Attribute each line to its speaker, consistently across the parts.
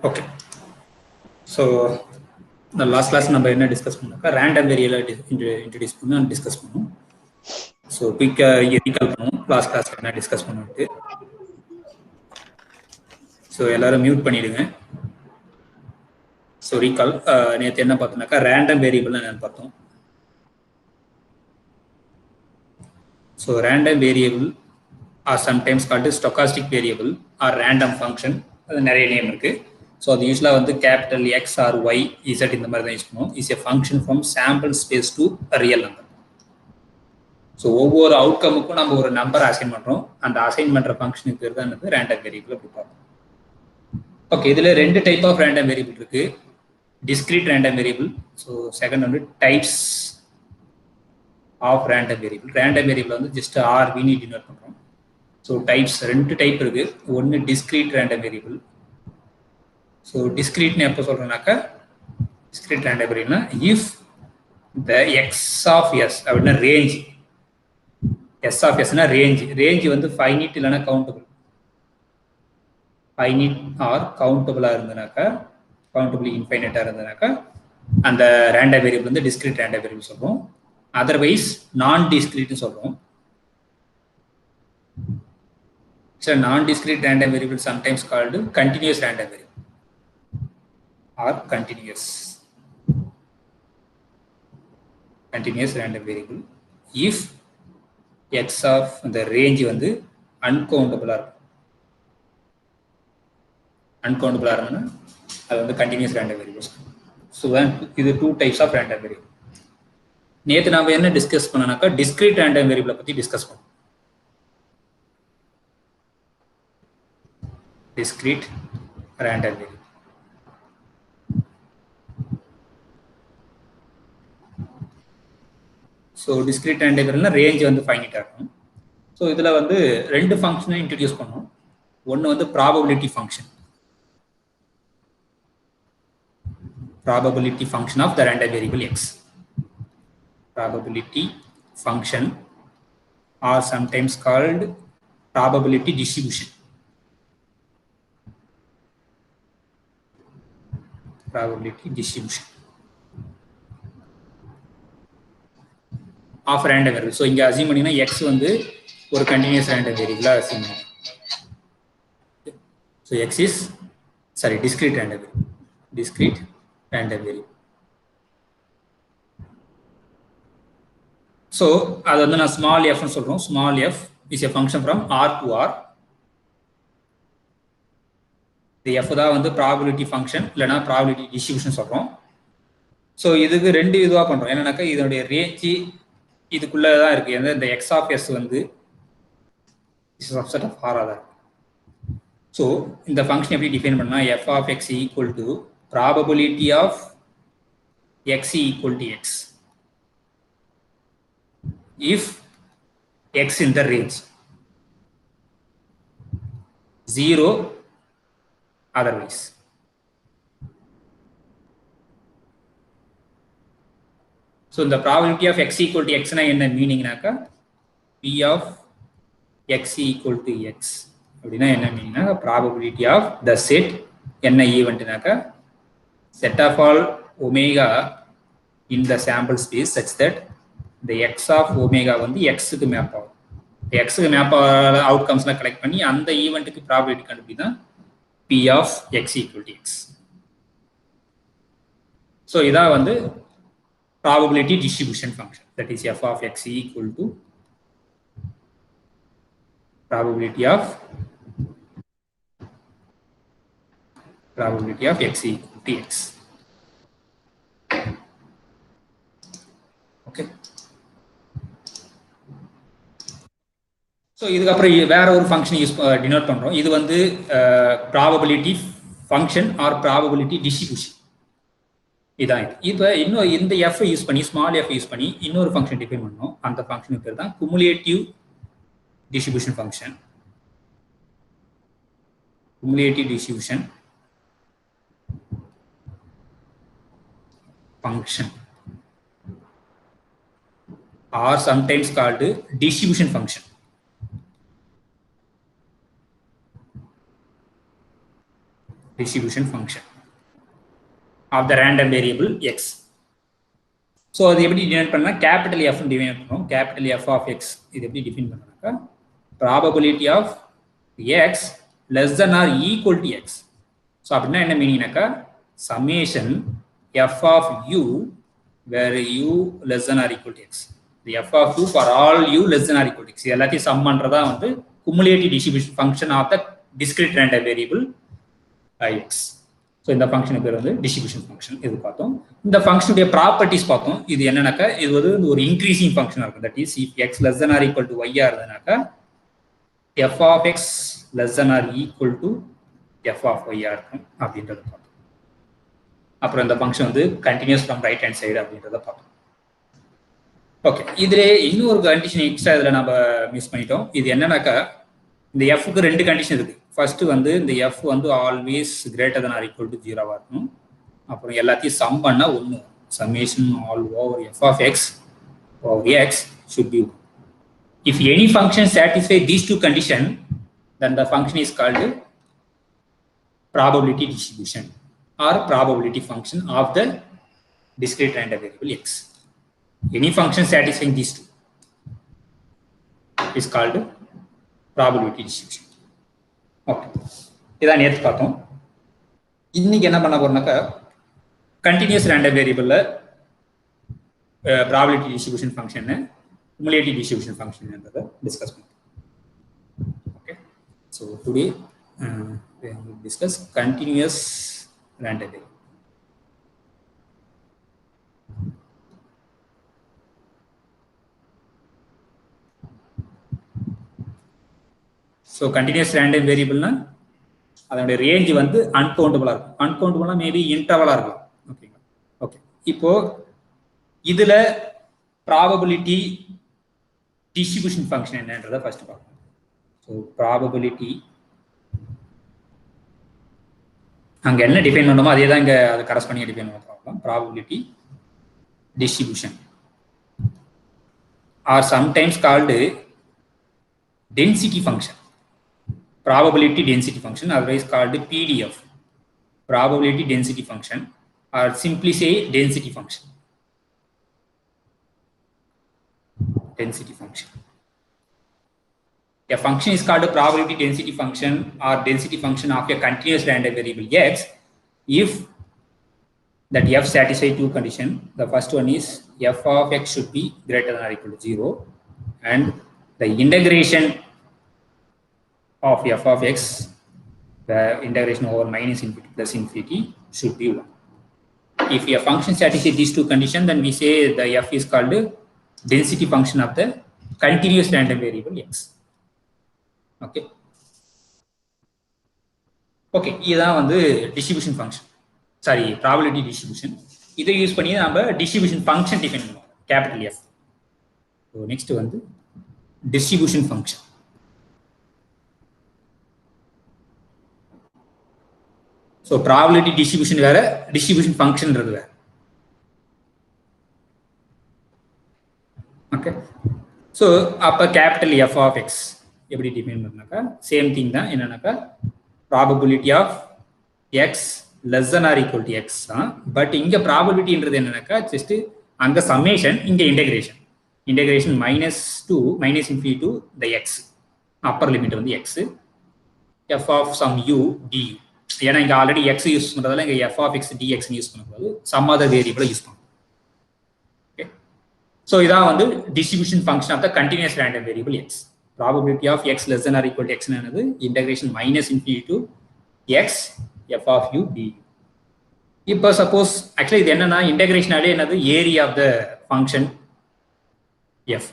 Speaker 1: Okay. So the last class நம்ம என்ன discuss பண்ணோம்னா ரேண்டம் வேரியபிளை இன்ட்ரோடியூஸ் பண்ணி டிஸ்கஸ் பண்ணோம். ஸோ குயிக்காக ரீகால் பண்ணுவோம் லாஸ்ட் கிளாஸ் என்ன டிஸ்கஸ் பண்ணிட்டு. ஸோ எல்லாரும் மியூட் பண்ணிடுங்க. ஸோ ரீகால் நேற்று என்ன பார்த்தோம்னாக்கா ரேண்டம் வேரியபிள்னு என்னன்னு பார்த்தோம். So random variable or sometimes called stochastic variable or random function, அது நிறைய நேம் இருக்கு. ஸோ அது யூஸ்வலாக வந்து capital X or Y Z இந்த மாதிரி தான் யூஸ் பண்ணுவோம். Is a function from sample space to real number. So ஒவ்வொரு அவுட்கமுக்கும் நம்ம ஒரு நம்பர் அசைன் பண்ணுறோம். அந்த அசைன் பண்ணுற ஃபங்க்ஷனுக்கு பேர் தான் வந்து ரேண்டம் வேரியபிள் அப்படி பார்ப்போம். ஓகே, இதில் ரெண்டு டைப் ஆஃப் ரேண்டம் வேரியபிள் இருக்கு. Discrete random variable. So second வந்து types of random variable. Random variable வந்து ஜஸ்ட் ஆர்வின்னு டினோட் பண்ணுறோம். ஸோ டைப்ஸ் ரெண்டு டைப் இருக்கு. ஒன்று டிஸ்கிரீட் ரேண்டம் வேரியபிள். ஸோ டிஸ்கிரீட்னு எப்போ சொல்கிறோம்னாக்கா டிஸ்கிரீட் ரேண்டம் வேரியபிள்னா if the X of S அப்படின்னா ரேஞ்ச், எஸ் ஆஃப் எஸ்னா ரேஞ்ச் வந்து ஃபைனிட் இல்லைன்னா கவுண்டபிள். ஃபைனிட் ஆர் கவுண்டபிளாக இருந்ததுனாக்கா, கவுண்டபிள் இன்ஃபைனைட்டாக இருந்ததுனாக்கா அந்த ரேண்டம் வேரியபிள் வந்து டிஸ்கிரீட் ரேண்டம் வேரியபிள் சொல்கிறோம். அதர்வைஸ் நான் டிஸ்கிரீட்னு சொல்கிறோம். So non-discrete random variable sometimes called continuous random variable or continuous random variable if x of the range வந்து uncountable ஆ இருக்கும். uncountable ஆ இருக்குன்னா அது வந்து continuous random variable. So இது two types of random variable. நேத்து நாம என்ன டிஸ்கஸ் பண்ணனாக்கா discrete random variable பத்தி டிஸ்கஸ் பண்ணோம். discrete random variable. So discrete random வேரியபிள்னா ரேஞ்ச் வந்து ஃபைனிட்டாக இருக்கும். ஸோ இதில் வந்து ரெண்டு ஃபங்க்ஷனை இன்ட்ரடியூஸ் பண்ணோம். ஒன்று வந்து probability function. Probability function of the random variable X. Probability function or sometimes called probability distribution. probability distribution of random variable. So இங்க அஸ்யூம் பண்ணினா x வந்து ஒரு continuous random variable அஸ்யூம் பண்ணி. So x is discrete random variable. Discrete random variable. So அது வந்து நான் small f னு சொல்றோம். Small f is a function from R to R. இந்த f தான் வந்து ப்ராபபிலிட்டி ஃபங்க்ஷன் இல்லைனா ப்ராபபிலிட்டி டிஸ்ட்ரிபியூஷன் சொல்கிறோம். ஸோ இதுக்கு ரெண்டு இதுவாக பண்ணுறோம். என்னன்னாக்கா இதனுடைய ரேஞ்சு இதுக்குள்ளே தான் இருக்குது. இந்த எக்ஸ் ஆஃப் எஸ் வந்து சப்செட் ஆஃப் ஆராக தான் இருக்குது. ஸோ இந்த ஃபங்க்ஷன் எப்படி டிஃபைன் பண்ணால் F of X equal to probability of X equal to X if X in the range 0 otherwise. So the probability of x equal to x na enna meaning naka p of x equal to x அப்படினா என்ன மீனிங்னா probability of the set என்ன event naka set of all omega in the sample space such that the x of omega வந்து x க்கு map ஆகும். x க்கு map ஆகிற அவுட்கம்ஸ்லாம் collect பண்ணி அந்த ஈவென்ட்டுக்கு ப்ராபபிலிட்டி கண்டுபிடி தான் p of x equal to x. So இதான் வந்து probability distribution function, that is f of x equal to probability of x equal to x. Okay. So இதுக்கப்புறம் வேற ஒரு ஃபங்க்ஷன் யூஸ் டினோட் பண்ணுறோம். இது வந்து probability function or probability distribution. இதான் இது. இப்போ இன்னும் இந்த எஃப் யூஸ் பண்ணி ஸ்மால் எஃப் யூஸ் பண்ணி இன்னொரு ஃபங்க்ஷன் டிஃபைன் பண்ணோம். அந்த ஃபங்க்ஷனுக்கு பேர் தான் cumulative distribution function. Cumulative distribution function or sometimes called distribution function. distribution function of the random variable x. So அது எப்படி டிஃபைன் பண்ணா கேபிட்டல் F டிஃபைன் பண்ணுவோம். கேபிட்டல் F of x இது எப்படி டிஃபைன் பண்ணாக்கா probability of x less than or equal to x. So அப்படின்னா என்ன மீனிங்னாக்கா summation f of u where u less than or equal to x. The f of u for all u less than or equal to x. இது எல்லாத்தையும் some பண்றதா வந்து cumulative distribution function of the discrete random variable x. So இந்த function பேர் வந்து distribution function. இது பார்த்தோம். இந்த ஃபங்க்ஷனுடைய ப்ராப்பர்ட்டிஸ் பார்த்தோம். இது என்னன்னாக்கா இது வந்து ஒரு இன்க்ரீசிங் ஃபங்க்ஷனா இருக்கும். That is if x less than or equal to y ஆ இருந்தனாக்கா f of x less than or equal to f of y ஆ இருக்கும் அப்படின்றத பார்த்தோம். அப்புறம் இந்த ஃபங்க்ஷன் வந்து continuous from right hand side அப்படின்றத பார்த்தோம். ஓகே, இதுல இன்னொரு கண்டிஷன் எக்ஸ்ட்ரா இதுல நம்ம மிஸ் பண்ணிட்டோம். இது என்னன்னாக்கா இந்த எஃப்க்கு ரெண்டு கண்டிஷன் இருக்கு. ஃபர்ஸ்ட் வந்து இந்த எஃப் வந்து always greater than or equal to 0 இருக்கணும். அப்புறம் எல்லாத்தையும் சம் பண்ணா 1 summation all over F of X over X should be 1. If any function satisfy these two conditions, then the function is called probability distribution or probability function of the discrete random variable x. Any function satisfying these two is called probability distribution. Okay, இதான் நேற்று பார்த்தோம். இன்னைக்கு என்ன பண்ண போறோம்னாக்கா continuous random வேரியபிள்ல probability distribution function cumulative distribution function என்றதை discuss பண்ணுவோம். Okay, so today we will discuss continuous random variable. So continuous random வேரியபிள்னா அதனுடைய ரேஞ்ச் வந்து அன்கவுண்டபிளா இருக்கும். அன்கவுண்டபிளா மேபி இன்டர்வலா இருக்கலாம். ஓகேங்களா? ஓகே, இப்போ இதுல ப்ராபபிலிட்டி டிஸ்ட்ரிபியூஷன் ஃபங்க்ஷன் என்னன்றதை ஃபர்ஸ்ட் பார்ப்போம். ஸோ ப்ராபபிலிட்டி அங்க என்ன டிஃபைன் பண்ணணுமோ அதே தான் இங்க அதை கரெக்ட் பண்ணி டிஃபைன் பண்ண பார்க்கலாம். Probability distribution or sometimes called density function. Probability density function, otherwise called PDF, probability density function, or simply say density function. Density function. A function is called a probability density function or density function of a continuous random variable x if that f satisfies two conditions. The first one is f of x should be greater than or equal to 0, and the integration of f of x, the integration over minus infinity plus infinity should be 1. If a function satisfies these two conditions, then we say the f is called density function of the continuous random variable x. Okay. Okay, இதுதான் வந்து distribution function, sorry probability distribution. இதை use பண்ணி நம்ம distribution function define பண்ணுவோம், capital F. So next வந்து distribution function. So probability distribution வேற, distribution ஃபங்க்ஷன்ன்றது வேற. ஓகே, ஸோ அப்போ கேபிட்டல் எஃப் ஆஃப் எக்ஸ் எப்படி டிஃபைன் பண்ணாக்கா சேம் திங் தான். என்னன்னாக்கா probability of X less than or equal to X தான். பட் இங்கே ப்ராபபிலிட்டின்றது என்னன்னாக்கா ஜஸ்ட் அங்கே சம்மேஷன், இங்கே integration. Integration -2 -infinity to the X, Appar limit வந்து X, F of some U DU. ஏன்னா இங்க ஆல்ரெடி எக்ஸ் யூஸ் பண்றதால இங்க F of X DX use பண்ணக்கூடாது, சம் அதர் வேரியபிளை யூஸ் பண்ணணும். ஓகே, ஸோ இதான் வந்து distribution function of the continuous random variable X. Probability of X less than or equal to X என்னது integration -infinity to X F of U D. இப்போ suppose actually இது என்னன்னா இன்டெகிரேஷனாலே என்னது area of the function F.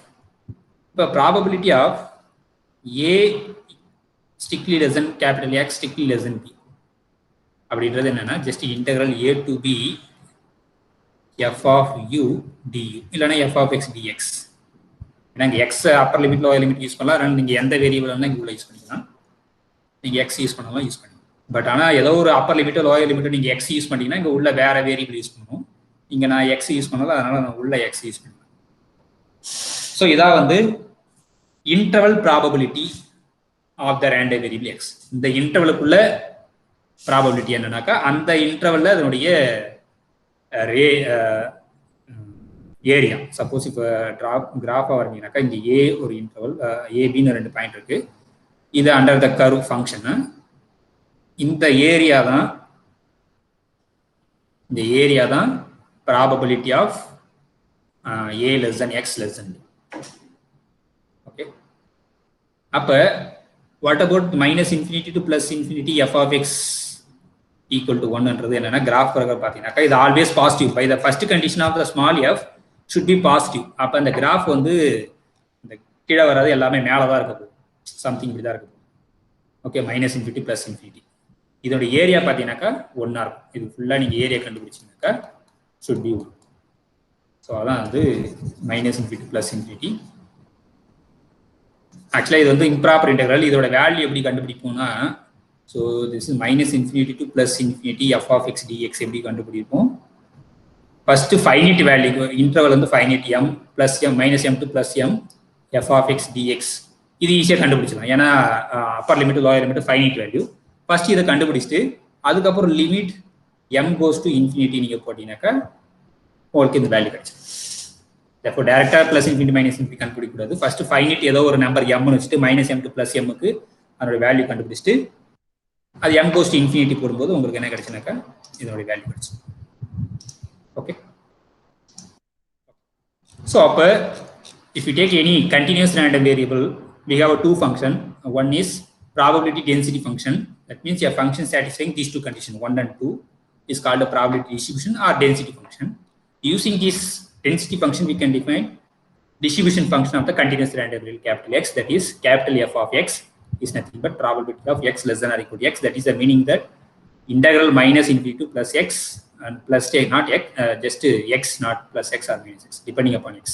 Speaker 1: இப்போ probability of A strictly less than capital X strictly less than b அப்படின்றது என்னன்னா just integral a to b f of u du இல்லனா f of x dx. ஏன்னா இங்க x upper limit lower limit use பண்ணலாம், அதனால நீங்க எந்த variable வேணா இங்க உள்ள யூஸ் பண்ணிக்கலாம். நீங்க x யூஸ் பண்ணலாம் யூஸ் பண்ணலாம். பட் ஆனா ஏதோ ஒரு அப்பர் லிமிட் லோயர் லிமிட் நீங்க x யூஸ் பண்ணீங்கன்னா இங்க உள்ள வேற வேரியபிள் யூஸ் பண்ணணும். இங்க நான் x யூஸ் பண்ணல, அதனால நான் உள்ள x யூஸ் பண்ணுவேன். ஸோ இதான் வந்து interval probability of the random variable X. இந்த இன்டர்வலுக்குள்ள ப்ராபபிலிட்டி என்னன்னாக்கா அந்த இன்டர்வல்ல அதனுடைய ஏரியா. சப்போஸ் இப்போ கிராஃபாக வரைஞ்சிங்கனாக்கா இங்கே ஏ ஒரு இன்டர்வல், ஏபின்னு 2 பாயிண்ட் இருக்கு. இது அண்டர் த கர்வ் ஃபங்க்ஷனு. இந்த ஏரியா தான் probability of a less than x less than b. Okay, அப்போ what about -∞ to +∞ f of x equal to 1ன்றது என்னன்னா கிராஃப் பார்த்தீங்கன்னாக்கா இது always positive. By the first condition of the small f should be positive. அப்போ அந்த graph வந்து இந்த கீழே வராது, எல்லாமே மேலே தான் இருக்க போகுது, சம்திங் இப்படி தான் இருக்கு. ஓகே, -∞ +∞. இதோட ஏரியா பார்த்தீங்கன்னாக்கா 1ஆ இருக்கும். இது ஃபுல்லாக நீங்கள் ஏரியா கண்டுபிடிச்சிங்கனாக்கா should be 1. ஸோ அதான் வந்து -∞ +∞. ஆக்சுவலாக இது வந்து இம்ப்ராப்பர் இன்டெக்ரல். இதோட வேல்யூ எப்படி கண்டுபிடிப்போம்னா, so this is -∞ to +∞ f of x dx எப்படி கண்டுபிடிப்போம். ஃபர்ஸ்ட் ஃபைனைட் வேல்யூ இன்டர்வல் வந்து finite m + m -m to +m f of x dx. இது ஈஸியாக கண்டுபிடிச்சலாம், ஏன்னா upper limit lower limit finite value. First இதை கண்டுபிடிச்சிட்டு அதுக்கப்புறம் லிமிட் m goes to ∞ நீங்கள் போட்டீங்கன்னாக்கா உங்களுக்கு இந்த வேல்யூ கிடைச்சு. இப்போ டேரக்டா +∞ -∞ கண்டுபிடிக்கூடாது. ஃபர்ஸ்ட் ஃபைனைட் ஏதோ ஒரு நம்பர் m வச்சுட்டு -m to +m அதோட வேல்யூ கண்டுபிடிச்சிட்டு அது m goes to ∞ போடும்போது உங்களுக்கு என்ன கிடைச்சுனாக்கா இதோட வேல்யூ கிடைச்சு. ஓகே, ஸோ அப்போ if you take any continuous random variable, we have a two function. One is probability density function. That means a function satisfying these two conditions, 1 and 2, is called a probability distribution or density function. Using this density function, we can define distribution function of the continuous random variable capital X. That is capital F of X is nothing but probability of x less than or equal to x. That is the meaning that integral -∞ to +x and +a not x, just x not +x or -x depending upon x.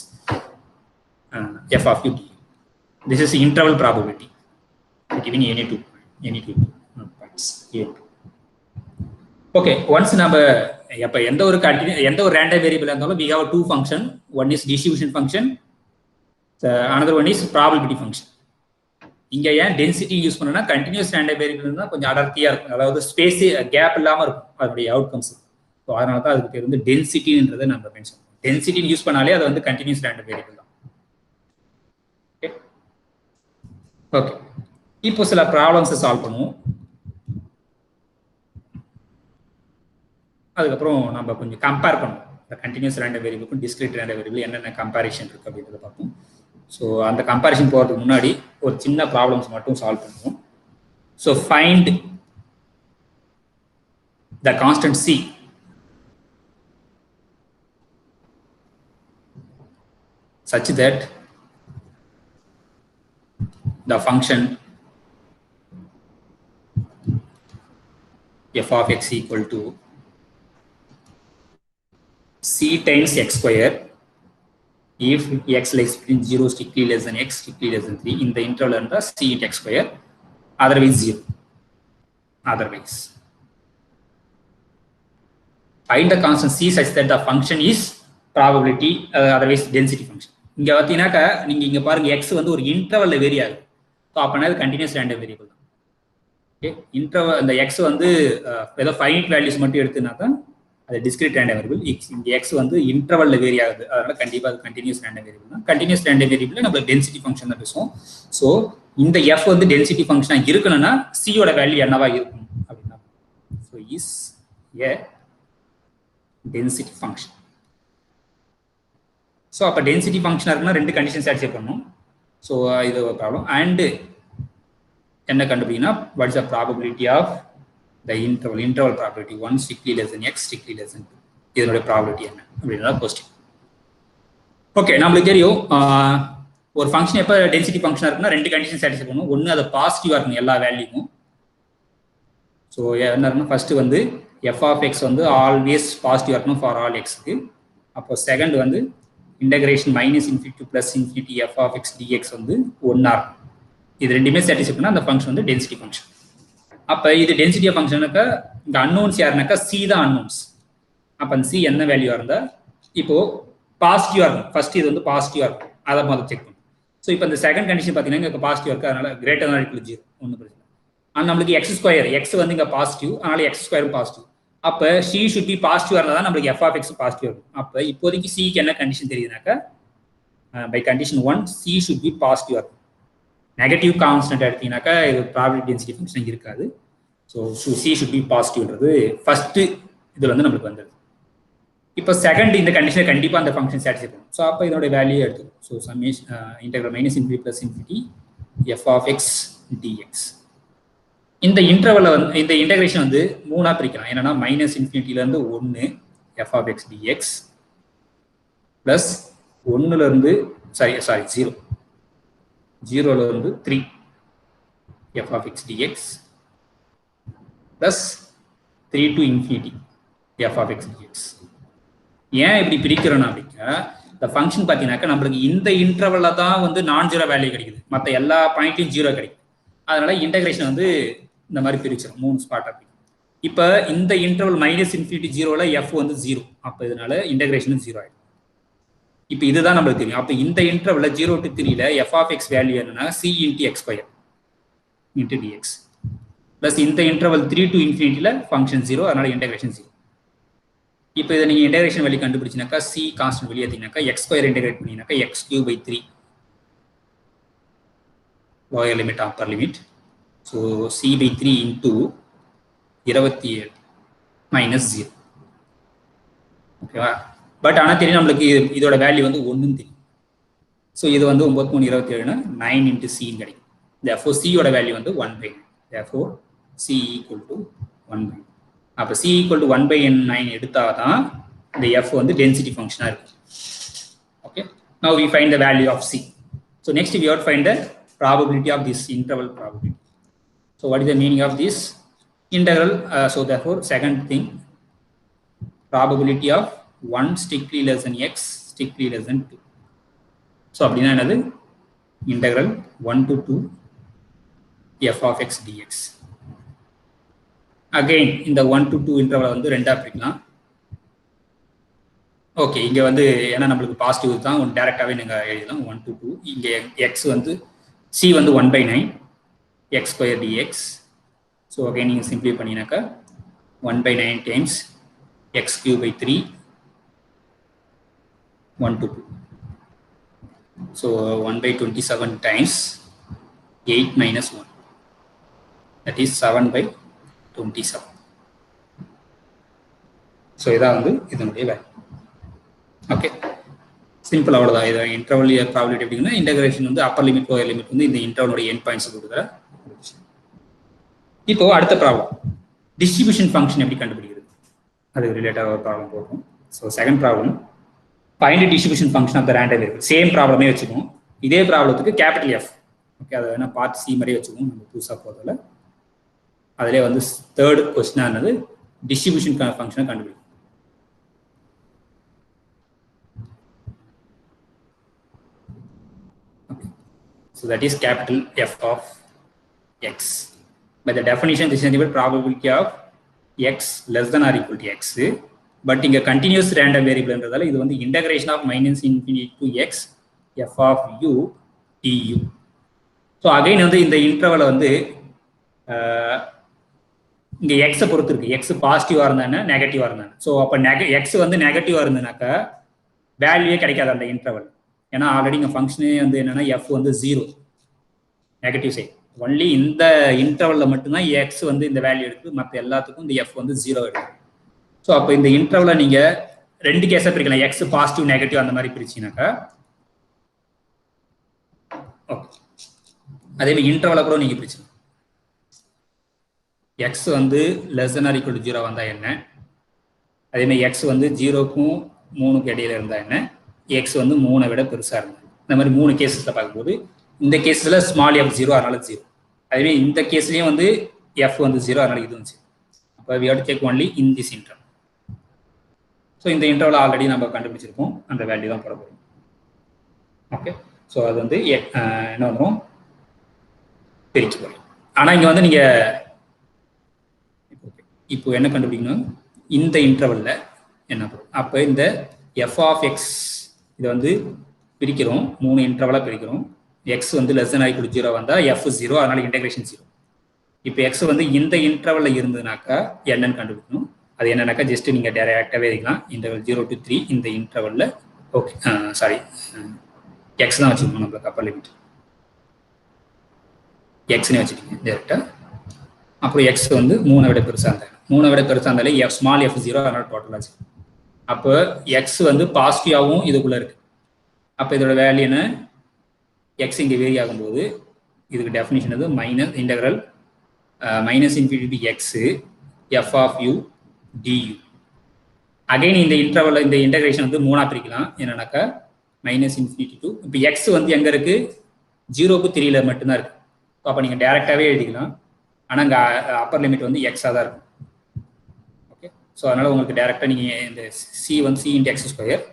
Speaker 1: F of u. This is interval probability giving any two points here. Okay, once நம்ம அப்ப எந்த ஒரு random variable இருந்தாலும் we have two function. One is distribution function, another one is probability function. இங்க ஏன் density use பண்ணனா continuous random variable தான் கொஞ்சம் அடர்த்தியா இருக்கும், அதாவது ஸ்பேஸ் கேப் இல்லாம இருக்கும் அதோட அவுட்கம்ஸ். ஸோ அதனால தான் அதுக்கு பேர் வந்து டென்சிட்டின்றதை நம்ம மென்ஷன் பண்ணுவோம். டென்சிட்டி யூஸ் பண்ணாலே அது வந்து கண்டினியூஸ் ரேண்டம் வேரியபிள் தான். ஓகே, இப்போ சில ப்ராப்ளம்ஸை சால்வ் பண்ணுவோம். அதுக்கப்புறம் நம்ம கொஞ்சம் கம்பேர் பண்ணுவோம். இந்த கண்டினியூஸ் ரேண்டம் வேரியபிளுக்கும் டிஸ்கிரீட் ரேண்டம் வேரியபிள் என்னென்ன கம்பேரிஷன் இருக்கு அப்படின்றத பார்ப்போம். ஸோ அந்த கம்பேரிஷன் போகிறதுக்கு முன்னாடி ஒரு சின்ன ப்ராப்ளம்ஸ் மட்டும் சால்வ் பண்ணுவோம். So find the constant C such that the function f of x equal to c times x square if x lies between 0 strictly less than x strictly less than 3 in the interval under c into x square, otherwise 0. Otherwise find the constant c such that the function is probability, otherwise density function. இங்க பார்த்தீங்கன்னாக்கா நீங்க இங்க பாருங்க x வந்து ஒரு இன்டர்வல்ல vary ஆகுது. So அப்பனா அது கண்டினியூஸ் ரேண்டம் வேரியபிள் தான். ஓகே, இன்டர்வல் அந்த x வந்து ஏதோ ஃபைனைட் வேல்யூஸ் மட்டும் எடுத்துனா தான் அது டிஸ்கிரீட் ரேண்டம் வேரியபிள். இந்த x வந்து இன்டர்வல்ல வேரி ஆகுது, அதனால கண்டிப்பா அது கண்டினியூஸ் ரேண்டம் வேரியபிள் தான். கண்டினியூஸ் ரேண்டம் வேரியபிள் நம்ம டென்சிட்டி ஃபங்க்ஷன் தான் பேசுவோம். ஸோ இந்த f வந்து டென்சிட்டி ஃபங்க்ஷனா இருக்கணும்னா c யோட வேல்யூ என்னவா இருக்கும் அப்படின்னா, so is a density function. So அப்போ டென்சிட்டி ஃபங்க்ஷனாக இருக்குன்னா ரெண்டு கண்டிஷன் சாட்டிஸ்ஃபை பண்ணணும். ஸோ இது ஒரு ப்ராப்ளம். அண்டு என்ன கண்டுபிடிக்கணும், what is the probability of the interval probability 1 strictly less than x strictly less than 2, இதனுடைய ப்ராபபிலிட்டி என்ன அப்படின்றத கொஸ்டின். ஓகே, நம்மளுக்கு தெரியும் ஒரு ஃபங்க்ஷன் எப்போ டென்சிட்டி ஃபங்க்ஷனாக இருக்குன்னா ரெண்டு கண்டிஷன் சாட்டிஸ்ஃபை பண்ணணும். ஒன்று அது பாசிட்டிவாக இருக்கணும் எல்லா வேல்யூக்கும். ஸோ என்ன இருக்குன்னா ஃபர்ஸ்ட் வந்து எஃப் ஆஃப் எக்ஸ் வந்து ஆல்வேஸ் பாசிட்டிவாக இருக்கணும் ஃபார் ஆல் எக்ஸுக்கு. அப்போ செகண்ட் வந்து integration -∞ to +∞ f of x dx வந்து 1ஆ இருக்கும். இது ரெண்டுமே சாட்டிஸ்ஃபை பண்ணால் அந்த ஃபங்க்ஷன் வந்து டென்சிட்டி ஃபங்க்ஷன். அப்போ இது டென்சிட்டி ஃபங்க்ஷனுக்கு இந்த அன்னோன்ஸ் யாருனாக்கா சி தான் அன்னோன்ஸ். அப்போ அந்த சி என்ன வேல்யூவாக இருந்தால் இப்போ பாசிட்டிவாக இருக்கும். ஃபர்ஸ்ட் இது வந்து பாசிட்டிவாக இருக்கும், அதை முதல்ல செக் பண்ணும். ஸோ இப்போ இந்த செகண்ட் கண்டிஷன் பார்த்தீங்கன்னா இங்கே பாசிட்டிவாக இருக்குது, அதனால கிரேட்டர் தான் ஈக்குவல் 0 ஒன்றும் பிரச்சனை. ஆனால் நம்மளுக்கு எக்ஸ் ஸ்கொயர் எக்ஸ் வந்து இங்கே பாசிட்டிவ், அதனால எக்ஸ் ஸ்கொயரும் பாசிட்டிவ். அப்போ சி ஷுட் பி பாசிட்டிவ் இருந்தால் தான் நம்மளுக்கு எஃப் ஆஃப் எக்ஸ் பாசிட்டிவ் இருக்கும். அப்போ இப்போதைக்கு சிக்கு என்ன கண்டிஷன் தெரியுதுனாக்கா, by condition 1 C should be positive இருக்கும். நெகட்டிவ் கான்ஸ்டன்ட் எடுத்தீங்கன்னாக்கா இது ப்ராபபிலிட்டி டென்சிட்டி ஃபங்க்ஷன் இருக்காது. ஸோ சி ஷுட் பி பாசிட்டிவ்ன்றது ஃபர்ஸ்ட் இதில் வந்து நம்மளுக்கு வந்தது. இப்போ செகண்ட் இந்த கண்டிஷனை கண்டிப்பாக அந்த ஃபங்க்ஷன் சாட்டிஸ்ஃபை பண்ணும். ஸோ அப்போ இதோட வேல்யூ எடுத்துக்கும். So summation integral minus infinity plus infinity F of X DX. இந்த இன்டர்வலை வந்து இந்த இன்டெகிரேஷன் வந்து மூணாக பிரிக்கலாம். என்னன்னா மைனஸ் இன்ஃபினிட்டிலேருந்து 1 F of X DX plus 1லேருந்து சாரி 0லேருந்து 3 F of X DX plus 3 to infinity F of X DX. ஏன் இப்படி பிரிக்கிறோம் அப்படின்னா, இந்த ஃபங்க்ஷன் பார்த்தீங்கன்னாக்கா நம்மளுக்கு இந்த இன்டர்வலில் தான் வந்து நான் ஜீரோ வேல்யூ கிடைக்குது, மற்ற எல்லா பாயிண்ட்லையும் ஜீரோ கிடைக்கும். அதனால இன்டெகிரேஷன் வந்து இந்த மாதிரி பிரிச்சிடும் 3 ஸ்பாட் அப்படி. இப்போ இந்த இன்டர்வல் மைனஸ் இன்ஃபினிட்டி 0ல் எஃப் வந்து 0, அப்போ இதனால இன்டெகிரேஷன் 0 ஆகிடும். இப்போ இதுதான் நம்மளுக்கு தெரியும். அப்போ இந்த இன்டர்வலில் 0 to 3ல எஃப் ஆஃப் எக்ஸ் வேல்யூ என்னன்னா C into X square into DX plus இந்த இன்டர்வல் 3 to infinity ஃபங்க்ஷன் 0, அதனால இன்டெகிரேஷன் 0. இப்போ இதை நீங்கள் இன்டெகிரேஷன் வேல்யூ கண்டுபிடிச்சினாக்கா சி கான்ஸ்டன்ட் வெளியே ஏற்றினாக்கா எக்ஸ் ஸ்கொயர் இன்டெகிரேட் பண்ணினாக்கா X cube by 3 lower limit upper limit. So C by 3 into 27 minus 0. ஓகேவா? பட் ஆனால் தெரியும் நம்மளுக்கு இதோட வேல்யூ வந்து 1ன்னு தெரியும். ஸோ இது வந்து 9 3 27னா 9 இன்ட்டு சின்னு கிடைக்கும். therefore சியோட வேல்யூ வந்து 1/9. therefore c equal to 1/9. அப்போ c equal to 1/9 எடுத்தால் தான் இந்த f வந்து டென்சிட்டி ஃபங்க்ஷனாக இருக்கும். Okay, now we find the value of c. so next we have to find the probability of this interval probability. so what is the meaning of this integral? So therefore second thing, probability of 1 strictly less than x strictly less than 2. so அப்படின்னா என்னது? integral 1 to 2 f of x dx. again இந்த 1 to 2 இன்டர்வலை வந்து ரெண்டா பிரிக்கலாம். Okay, இங்கே வந்து ஏன்னா நம்மளுக்கு பாசிட்டிவ் தான், டேரெக்டாகவே நீங்கள் எழுதலாம் 1 to 2. இங்கே எக்ஸ் வந்து சி வந்து 1/9 X square dx. So again நீங்கள் சிம்பிளை பண்ணினாக்கா 1/9 times X cube by 3 1 to 2. So 1/27 times 8 minus 1, that is 7/27. ஸோ இதான் வந்து இதனுடைய வேல்யூ. ஓகே, சிம்பிள் அவ்வளோதான். இது இன்டர்வல் ப்ராபபிலிட்டி எப்படின்னா இன்டெகிரேஷன் வந்து அப்பர் லிமிட் லோயர் லிமிட் வந்து இந்த இன்டர்வலோட எண்ட் பாயிண்ட்ஸ் கொடுக்குற. இப்போ அடுத்த ப்ராப்ளம், டிஸ்ட்ரிபியூஷன் ஃபங்க்ஷன் எப்படி கண்டுபிடிக்கிறது, அது ரிலேட்டடாக ஒரு ப்ராப்ளம் போகும். So second problem, find distribution function of the random variable. Same ப்ராப்ளமே வச்சுக்கோம். இதே ப்ராப்ளத்துக்கு கேபிட்டல் எஃப். ஓகே, அதை வேணா பார்ட் சி மாதிரியே வச்சுக்கோம். நம்ம புதுசாக போகிறதில்ல. அதிலே வந்து தேர்ட் கொஸ்டினாக என்னது, டிஸ்ட்ரிபியூஷன் ஃபங்க்ஷனை கண்டுபிடிக்கும். So that is capital F of x. By the definition, this is the probability of x less than or equal to x. But in a continuous random variable, இது வந்து integration of minus infinity to x f of u du. So again வந்து இந்த இன்டர்வலை வந்து இங்கே எக்ஸை பொறுத்து இருக்கு. எக்ஸ் பாசிட்டிவாக இருந்தானே நெகட்டிவாக இருந்தானே. ஸோ அப்போ எக்ஸ் வந்து நெகட்டிவாக இருந்ததுனாக்கா வேல்யூவே கிடைக்காது அந்த இன்டர்வல். ஏன்னா ஆல்ரெடி இங்கே ஃபங்க்ஷனே வந்து என்னன்னா எஃப் வந்து 0 நெகட்டிவ் சைட். ஒன்லி இந்த இன்டர்வலில் மட்டும்தான் எக்ஸ் வந்து இந்த வேல்யூ எடுக்குது, மற்ற எல்லாத்துக்கும் இந்த எஃப் வந்து 0 எடுக்குது. ஸோ அப்போ இந்த இன்டர்வலை நீங்கள் ரெண்டு கேஸாக பிரிக்கலாம், எக்ஸ் பாசிட்டிவ் நெகட்டிவ் அந்த மாதிரி பிரிச்சினாக்கா. ஓகே, அதேமாதிரி இன்டர்வலை கூட நீங்கள் பிரிச்சுக்கலாம். எக்ஸ் வந்து less than or equal to 0 வந்தால் என்ன, அதேமாதிரி எக்ஸ் வந்து 0க்கும் 3க்கும் இடையில இருந்தால் என்ன, எக்ஸ் வந்து 3ஐ விட பெருசாக இருந்தாங்க. இந்த மாதிரி 3 கேஸஸில் பார்க்கும்போது இந்த கேஸில் ஸ்மால் எஃப் 0, அதனால 0. அதுவே இந்த கேஸ்லேயும் வந்து எஃப் வந்து 0, அதனால இதுவும் 0. அப்போ we have to take only in this interval. So இந்த இன்டர்வல் ஆல்ரெடி நம்ம கண்டுபிடிச்சிருக்கோம், அந்த வேல்யூ தான் போட போகிறோம். ஓகே, ஸோ அது வந்து என்ன வந்துடும், பிரிச்சு போகிறோம். ஆனால் இங்கே வந்து நீங்கள் இப்போ என்ன கண்டுபிடிக்கணும், இந்த இன்டர்வலில் என்ன போடும். அப்போ இந்த எஃப் ஆஃப் எக்ஸ் இதை வந்து பிரிக்கிறோம், 3 இன்டர்வலாக பிரிக்கிறோம். எக்ஸ் வந்து less than or equal to 0 வந்தால் எஃப் 0, அதனால இன்டெகிரேஷன் 0. இப்போ எக்ஸ் வந்து இந்த இன்டர்வல்ல இருந்ததுனாக்கா என்னன்னு கண்டுபிடிக்கணும். அது என்னன்னாக்கா ஜஸ்ட் நீங்கள் டேரெக்டாகவே எழுதிக்கலாம். இன்டர்வல் 0 to 3 இந்த இன்டர்வல்ல ஓகே சாரி எக்ஸ் தான் வச்சுக்கணும் நம்மளுக்கு அப்பர் லிமிட் எக்ஸ்னே வச்சுக்கோங்க டேரெக்டாக. அப்புறம் எக்ஸ் வந்து 3 விட பெருசாக இருந்தாங்க. 3 விட பெருசாக இருந்தாலே ஸ்மால் எஃப் 0 அதனால டோட்டலாக வச்சு. அப்போ எக்ஸ் வந்து பாசிட்டிவாகவும் இதுக்குள்ளே இருக்கு. அப்போ இதோட வேல்யூ என்ன? எக்ஸ் இங்கே வேரி ஆகும்போது இதுக்கு டெஃபினிஷன் வந்து minus integral minus infinity to X F of U du. Again இந்த இன்டர்வல் இந்த இன்டகிரேஷன் வந்து 3ஆக பிரிக்கலாம். என்னன்னாக்கா மைனஸ் இன்ஃபினிட்டி டு இப்போ எக்ஸ் வந்து எங்கே இருக்கு? 0க்கு 3ல மட்டும்தான் இருக்கு. அப்போ நீங்கள் டேரெக்டாகவே எழுதிக்கலாம். ஆனால் இங்கே அப்பர் லிமிட் வந்து எக்ஸாக தான் இருக்கும். ஓகே, ஸோ அதனால் உங்களுக்கு டேரெக்டாக நீங்கள் இந்த சி வந்து C into X square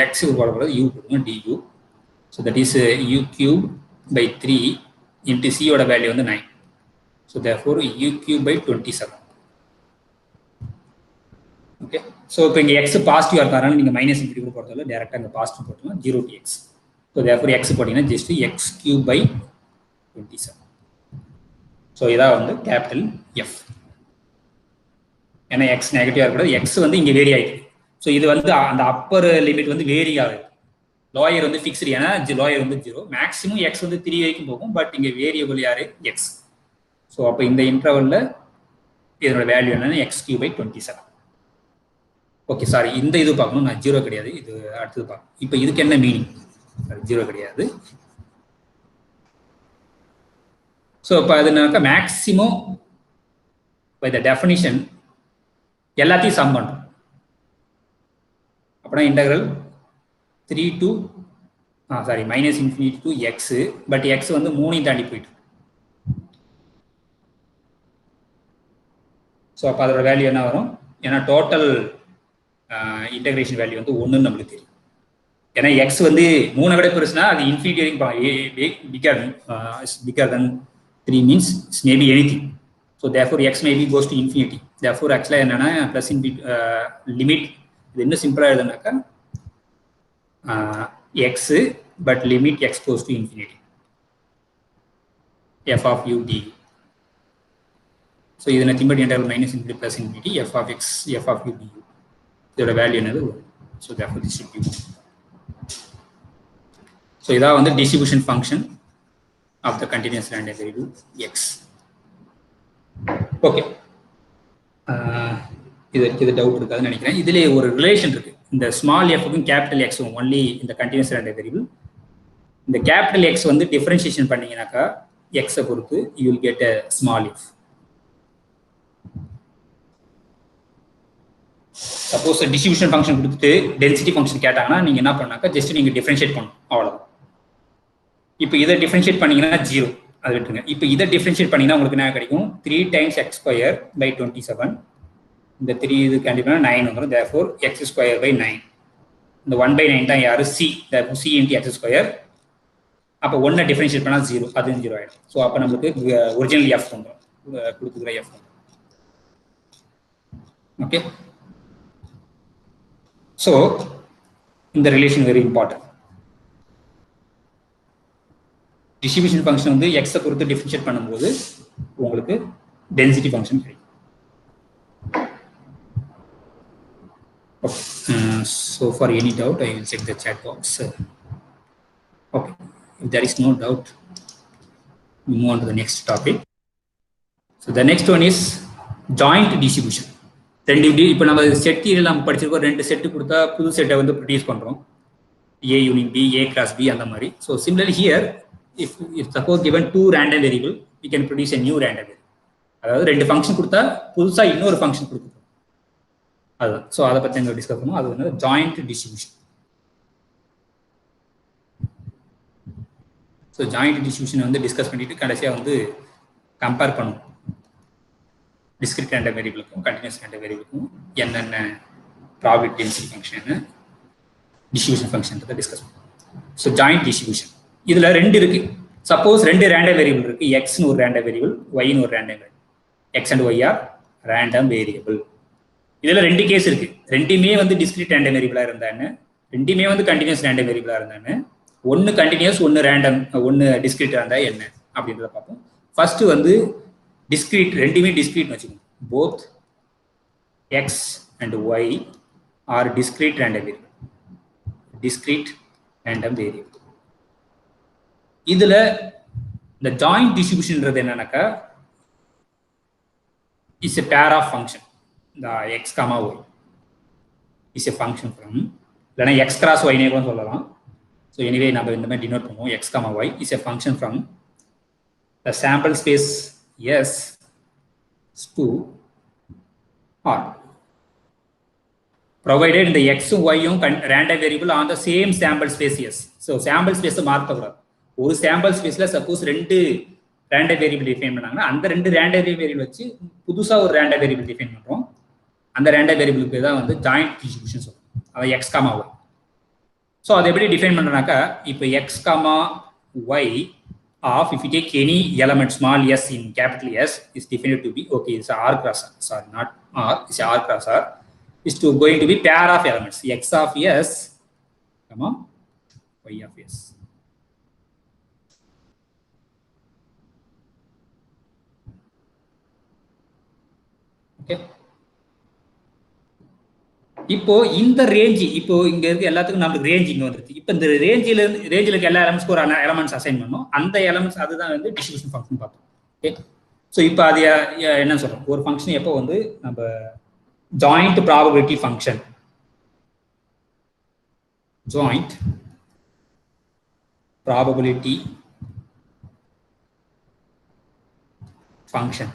Speaker 1: X போடக்கூடாது யூ போடுங்க DU. So that is U cube by 3 into சியோட வேல்யூ வந்து 9. So therefore U cube by 27. Okay, so இப்போ இங்கே எக்ஸ் பாசிட்டிவாக இருக்கிறதுனால நீங்கள் மைனஸ் இன்ஃபினிட்டி கூட போடுறதால டேரெக்டாக இங்கே பாசிட்டிவ் போட்டுக்கலாம் 0 to x. So therefore X போட்டிங்கன்னா just X cube by 27. So இதான் வந்து கேபிட்டல் எஃப். ஏன்னா எக்ஸ் நெகட்டிவாக இருக்கக்கூடாது. எக்ஸ் வந்து இங்கே வேரி ஆகிடுது. ஸோ இது வந்து அந்த அப்பர் லிமிட் வந்து வேரி ஆகுது. லோயர் வந்து ஃபிக்ஸ்டு, ஏன்னா லோயர் வந்து 0. மேக்ஸிமம் எக்ஸ் வந்து 3 வரைக்கும் போகும். பட் இங்கே வேரியபிள் யாரு? எக்ஸ். ஸோ அப்போ இந்த இன்டர்வலில் இதோட வேல்யூ என்னன்னா X cube by 27. Okay, sorry இந்த இது பார்க்கணும், நான் 0 கிடையாது, இது அடுத்தது பார்க்கணும். இப்போ இதுக்கு என்ன மீனிங்? 0 கிடையாது. ஸோ இப்போ அதுனாக்கா மேக்ஸிமம் பை த டெஃபினிஷன் எல்லாத்தையும் சம் பண்ணுறோம். அப்படின்னா integral 3 to sorry minus infinity to x. But X வந்து 3 தாண்டி போயிட்டு. ஸோ அப்போ அதோட வேல்யூ என்ன வரும்? ஏன்னா டோட்டல் இன்டகிரேஷன் வேல்யூ வந்து 1 நம்மளுக்கு தெரியும். ஏன்னா எக்ஸ் வந்து 3 விட பெருசுனா அது இன்ஃபினிட்டி வரைக்கும் bigger than 3 means it's maybe anything. So therefore X maybe goes to infinity. Therefore ஆக்சுவலாக என்னன்னா ப்ளஸ் லிமிட் இது இன்னும் சிம்பிளாக எழுதுனாக்கா X but limit X goes to infinity F of U D. So இது nothing but interval minus infinity plus infinity F of X F of U D. இதோட value என்னது? So therefore this should be. So இதான் வந்து distribution function of the continuous random variable X. Okay, இது doubt இருக்காதுன்னு நினைக்கிறேன். இதுல ஒரு relation இருக்கு இந்த ஸ்மால் எஃப்க்கும் கேபிட்டல் எக்ஸும் ஒன்லி இந்த கண்டினியூஸ் ரேண்டம் வேரியபிள். இந்த கேபிட்டல் எக்ஸ் வந்து டிஃபரன்ஷியேஷன் பண்ணீங்கன்னாக்கா எக்ஸை பொறுத்து you will get a small F. Suppose distribution function கொடுத்துட்டு டென்சிட்டி ஃபங்க்ஷன் கேட்டாங்கன்னா நீங்க என்ன பண்ணாக்கா ஜஸ்ட் நீங்க டிஃபரன்ஷியேட் பண்ணணும், அவ்வளவுதான். இப்போ இதை டிஃபரன்ஷியேட் பண்ணீங்கன்னா 0, அது விட்டுருங்க. இப்போ இதை டிஃபரன்ஷியேட் பண்ணீங்கன்னா உங்களுக்கு என்ன கிடைக்கும்? 3 டைம்ஸ் எக்ஸ் ஸ்கொயர் பை 27. இந்த 3 இது கண்டிப்பாக 9 வந்துடும். Therefore X square by 9. இந்த 1/9 தான் யாரு? C. Therefore C into X square. அப்போ 1 டிஃபரன்ஷியேட் பண்ணால் 0, அது 0 ஆகிடும். ஸோ அப்போ நம்மளுக்கு ஒரிஜினல் எஃப் வந்துடும், கொடுத்துக்கிற எஃப் வந்துடும். ஓகே, ஸோ இந்த relation very important. Distribution function வந்து எக்ஸை பொறுத்து டிஃபரன்ஷியேட் பண்ணும்போது உங்களுக்கு டென்சிட்டி ஃபங்க்ஷன் கிடைக்கும். So for any doubt, I will check the chat box. Okay, if there is no doubt, we move on to the next topic. So the next one is joint distribution. இப்போ நம்ம settle நம்ம படிச்சிருக்கோம், 2 set கொடுத்தா புது செட்டை வந்து produce பண்ணுறோம், A union B, A cross B அந்த மாதிரி. So similarly here, if suppose given 2 random variable, we can produce a new random variable. அதாவது 2 ஃபங்க்ஷன் கொடுத்தா புதுசாக இன்னொரு ஃபங்க்ஷன் கொடுக்கும். அதுதான். ஸோ அதை பற்றி எங்க டிஸ்கஸ் பண்ணுவோம். அது வந்து joint distribution. So joint distribution வந்து டிஸ்கஸ் பண்ணிட்டு கடைசியாக வந்து கம்பேர் பண்ணுவோம் டிஸ்கிரிட் ரேண்டம் வேரியபிளுக்கும் கண்டினியூஸ் ரேண்டம் வேரியபிளுக்கும் என்னென்ன ப்ராபபிலிட்டி டென்சிட்டி ஃபங்க்ஷன் டிஸ்ட்ரிபியூஷன் ஃபங்க்ஷன்றதை டிஸ்கஸ் பண்ணுவோம். ஸோ ஜாயிண்ட் டிஸ்ட்ரிபியூஷன் இதில் 2 இருக்கு. சப்போஸ் 2 ரேண்டம் வேரியபிள் இருக்கு, எக்ஸ்னு ஒரு ரேண்டம் வேரியபிள், ஒய்னு ஒரு random variable. X and Y are random variable. இதுல 2 கேஸ் இருக்கு. 2மே வந்து டிஸ்கிரிட் ரேண்டம் வேரியபிளா இருந்தான்னு, 2மே வந்து கண்டினியூஸ் ரேண்டம் வேரியபிளா இருந்தான்னு. 1 கண்டினியூஸ் 1 ரேண்டம் 1 டிஸ்கிரிட் இருந்தா என்ன அப்படின்றத பார்ப்போம். ஃபர்ஸ்ட் வந்து டிஸ்கிரீட், ரெண்டுமே டிஸ்கிரீட் வச்சுக்கோங்க. Both X and Y are discrete random variable. Discrete random variable. இதுல இந்த ஜாயிண்ட் டிஸ்ட்ரிபியூஷன்ன்றது என்னன்னாக்கா is a pair of function. இந்த x, y is a function from, இல்லைனா x cross y னே கூட சொல்லலாம். ஸோ எனிவே நம்ம இந்த மாதிரி டினோட் பண்ணுவோம். x, y is a function from the sample space S to R, provided இந்த x um y um random variable on the same sample space S. So sample ஸ்பேஸை மாற்றக்கூடாது. ஒரு சாம்பிள் ஸ்பேஸில் suppose ரெண்டு ரேண்டம் வேரியபிள் டிஃபைன் பண்ணாங்கன்னா அந்த ரெண்டு random variable வச்சு புதுசாக ஒரு ரேண்டம் வேரியபிள் டிஃபைன் பண்ணுறோம். அந்த ரேண்டம் வேரியபிளுக்கு தான் வந்து ஜாயிண்ட் டிஸ்ட்ரிபியூஷன் சொல்லுவோம். அதாவது எக்ஸ் காமா ஒய். ஸோ அதை எப்படி டிஃபைன் பண்ணுறாக்கா, இப்போ X comma Y of if you take any element small s in capital S is defined to be okay it's R cross R, sorry not R, it's R cross R is to going to be pair of elements X of S comma Y of S. இப்போ இந்த range, இப்போ இங்க இருக்கு எல்லாத்துக்கும் நமக்கு range இங்க வந்துருச்சு. இப்போ இந்த ரேஞ்சில இருக்க எல்லா எலமெண்ட்ஸ்க்கு ஒரு எலமெண்ட்ஸ் அசைன் பண்ணோம். அந்த எலமெண்ட்ஸ் அதுதான் வந்து டிஸ்ட்ரிபியூஷன் ஃபங்க்ஷன் பார்த்தோம். ஓகே, ஸோ இப்போ அது என்ன சொல்றோம், ஒரு ஃபங்க்ஷன் எப்போ வந்து நம்ம joint probability function, joint probability function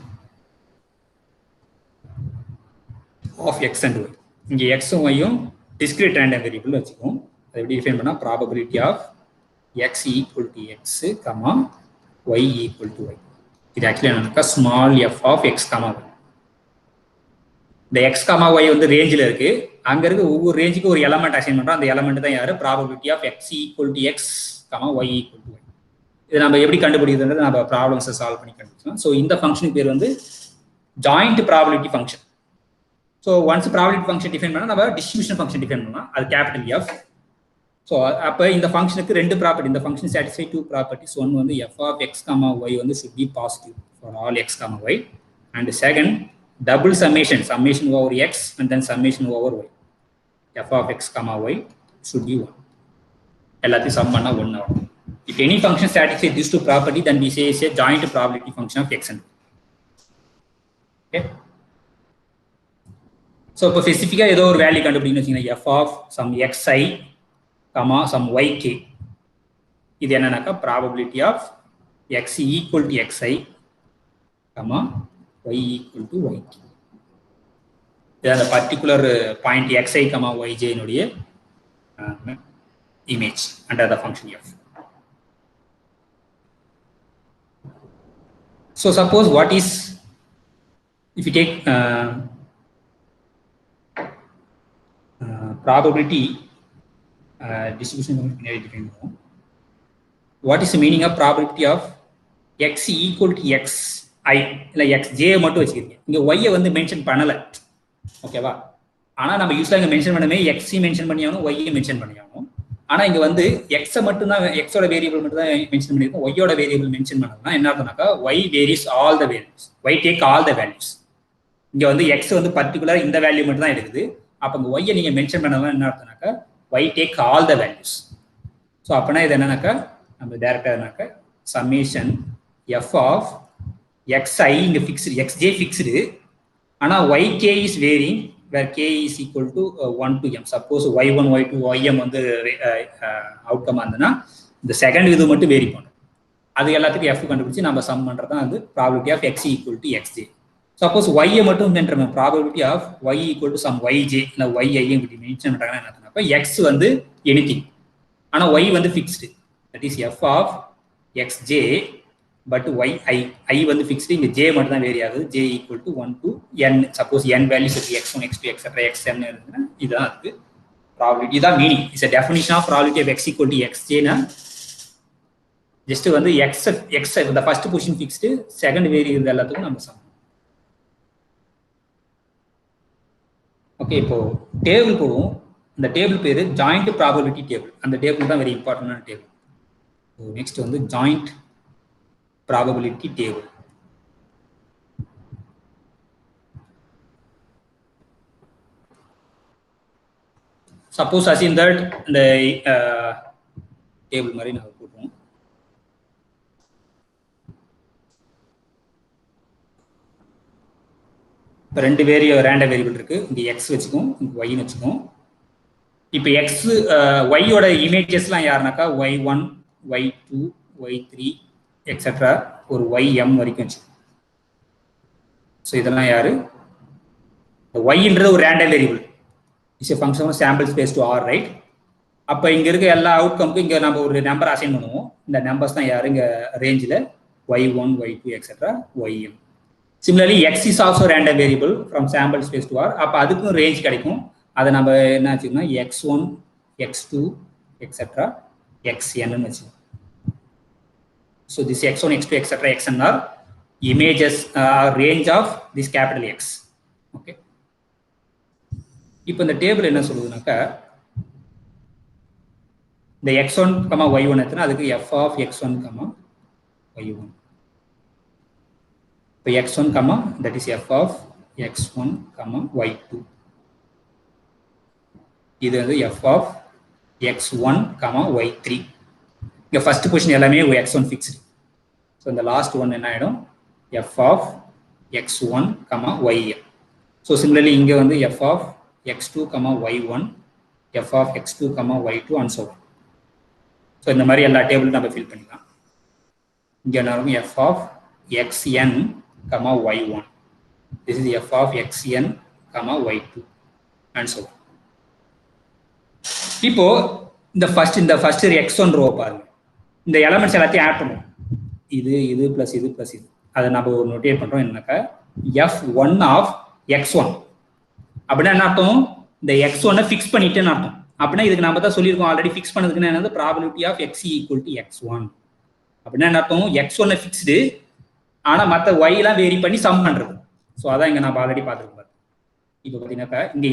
Speaker 1: of x and y. இங்கே x உம் y உம் discrete random variable வச்சுக்கோம். அதை எப்படி டிஃபைன் பண்ணா probability of x equal to x, y equal to y. இது ஆக்சுவலி என்னன்னா small f of x, y. இந்த x, y வந்து ரேஞ்சில் இருக்கு. அங்க இருக்க ஒவ்வொரு ரேஞ்சுக்கு ஒரு எலமெண்ட் அசைன் பண்றோம். அந்த எலமெண்ட் தான் யாரு, probability of x equal to x, y equal to y. இது நம்ம எப்படி கண்டுபிடிக்கிறது, நம்ம ப்ராப்ளம்ஸை சால்வ் பண்ணி கண்டுபிடிச்சோம். ஸோ இந்த ஃபங்க்ஷனுக்கு பேர் வந்து joint probability function. So once probability function define பண்ணால் நம்ம டிஸ்ட்ரிபியூஷன் ஃபங்க்ஷன் டிஃபைன் பண்ணலாம், அது கேபிட்டல் எஃப். ஸோ அப்போ இந்த ஃபங்க்ஷனுக்கு ரெண்டு ப்ராப்பர்ட்டி, இந்த function satisfy two properties. One வந்து F of X comma Y வந்து should be positive for all X comma Y. And second double summation over X and then summation over Y. F of X comma Y should be one. எல்லாத்தையும் sum பண்ணால் one ஆகும். If any function satisfies these two properties, then we say it's a joint probability function of x and y. Okay. So, இப்போ ஸ்பெசிஃபிக்கா ஏதோ ஒரு value கண்டுபிடிக்கணும்னு வச்சுக்கோங்க, f of some xi, some yk. இது என்னன்னாக்கா probability of x equal to xi, y equal to yk. இது அந்த particular point xi, yj னுடைய image under the function f. So suppose what is, if you take probability distribution, what is the meaning of probability of x equal to x I இல்ல xj மட்டும் வச்சுக்கிங்க. இங்க y வந்து mention பண்ணல, ஓகேவா? ஆனா நம்ம யூஸ்வலா இங்க மென்ஷன் பண்ணவே x மென்ஷன் பண்ணியானோ y மென்ஷன் பண்ணியானோ. ஆனா இங்க வந்து x மட்டும் தான், x ஓட வேரியபிள் மட்டும் தான் மென்ஷன் பண்ணிருக்கோம், y ஓட வேரியபிள் மென்ஷன் பண்ணதுனா என்ன அர்த்தம்னாக்கா y varies all the values, y take all the values. இங்க வந்து x வந்து பர்టిక్యులர் இந்த வேல்யூ மட்டும் தான் எடுக்குது. அப்ப இங்க y நீங்க மென்ஷன் பண்ணதுனா என்ன அர்த்தம்னாக்கா y take all the values. So அப்பனா இது என்னன்னாக்கா நம்ம டைரக்டா என்னன்னாக்கா summation f of xi இங்க ஃபிக்ஸ்டு, xj ஃபிக்ஸ்டு, ஆனா yk is varying where k is equal to 1 to m. Suppose y1, y2, ym வந்து அவுட்கம் ஆனதுன்னா இந்த செகண்ட் இது மட்டும் வேரி பண்ணும். அது எல்லாத்துக்கும் f கண்டுபிடிச்சு நம்ம சம் பண்றது தான் வந்து probability of x equal to xj. Suppose y மட்டும் பண்றோம், probability of y equal to some yj இல்ல yi இப்படி மென்ஷன் பண்றாங்கன்னா என்ன அர்த்தம்னா x வந்து எனிதிங், ஆனா y வந்து fixed. That is f of xj but i வந்து ஃபிக்ஸ்டு, இங்க j மட்டும் தான் வேரி ஆகுது. j equal to 1 to n. Suppose n values இருக்கு, x1 x2 etc xn இருக்குன்னா இதுதான் இருக்கு ப்ராபபிலிட்டி. இதான் meaning. It's a definition of probability of x equal to xj னா ஜஸ்ட் வந்து x இந்த first position fixed, second vary இது எல்லாத்துக்கும் நம்ம சம். ஓகே, இப்போ டேபிள் போடுவோம். இந்த டேபிள் பேரு ஜாயிண்ட் ப்ராபபிலிட்டி டேபிள். அந்த டேபிள் தான் வெரி இம்பார்ட்டன்டான டேபிள். நெக்ஸ்ட் வந்து joint probability table. Suppose assume that the table மாதிரி நான் போடுறோம். இப்போ ரெண்டு ரேண்டம் வேரியபிள் இருக்கு. இங்கே எக்ஸ் வச்சுக்கோம், இங்கே ஒய்னு வச்சுக்கோம். இப்போ எக்ஸ் ஒய்யோட இமேஜஸ்லாம் யாருனாக்கா y1 y2 y3 எக்ஸெட்ரா ஒரு ym வரைக்கும் வச்சு. ஸோ இதெல்லாம் யாரு? ஒய்ன்றது ஒரு random variable, it's a function of sample space to R, right? அப்போ இங்கே இருக்க எல்லா அவுட்கமுக்கும் இங்கே நம்ம ஒரு நம்பர் அசைன் பண்ணுவோம். இந்த நம்பர்ஸ் தான் யாரு இங்கே ரேஞ்சில் y1 y2 etcetera ym. Similarly, x is also random variable from sample space to R. அப்போ அதுக்கும் ரேஞ்ச் கிடைக்கும். அதை நம்ம என்ன வச்சுக்கோன்னா x1 x2 எக்ஸெட்ரா xn வச்சுக்கோம். So this x1 x2 etcetera xn are images range of this capital X. Okay, இப்போ இந்த டேபிள் என்ன சொல்லுதுனாக்கா இந்த x1, y1 எத்தனை, அதுக்கு f of x1, y1. இப்போ x1, that is f of x1, y2. இது வந்து f of x1, y3. இங்க ஃபர்ஸ்ட் பொசிஷன் எல்லாமே x1 ஃபிக்ஸ்டு. ஸோ இந்த லாஸ்ட் ஒன் என்ன ஆயிடும் f of x1, yn. So similarly இங்கே வந்து f of x2, y1, f of x2, y2 and so on. So இந்த மாதிரி எல்லா டேபிளும் நம்ம ஃபில் பண்ணிக்கலாம். இங்கே என்ன இருக்கும் f of xn, y1. This is f of xn, y2 and so on. இப்போ இந்த ஃபர்ஸ்ட் x1 ரோ பாருங்க. இந்த எலிமெண்ட்ஸ் எல்லாத்தையும் ஆட் பண்ணுவோம். இது பிளஸ் இது பிளஸ் இது. அதை நம்ம ஒரு நோட்டேட் பண்றோம் என்னக்கா f1 of x1. அப்படின்னா என்ன அர்த்தம்? இந்த x1 ஃபிக்ஸ் பண்ணிட்டேன்னு அர்த்தம். அப்படின்னா இதுக்கு நம்ம தான் சொல்லியிருக்கோம் ஆல்ரெடி, ஃபிக்ஸ் பண்ணதுக்குன்னு என்னது probability of x equal to x1. அப்படின்னா என்ன அர்த்தம்? x1 ஃபிக்ஸ்டு, ஆனால் மற்ற ஒய்லாம் வேரி பண்ணி சம் பண்ணுறது. ஸோ அதான் இங்கே நம்ம ஆல்ரெடி பார்த்துருக்கோம். இப்போ பார்த்தீங்கன்னாக்கா இங்கே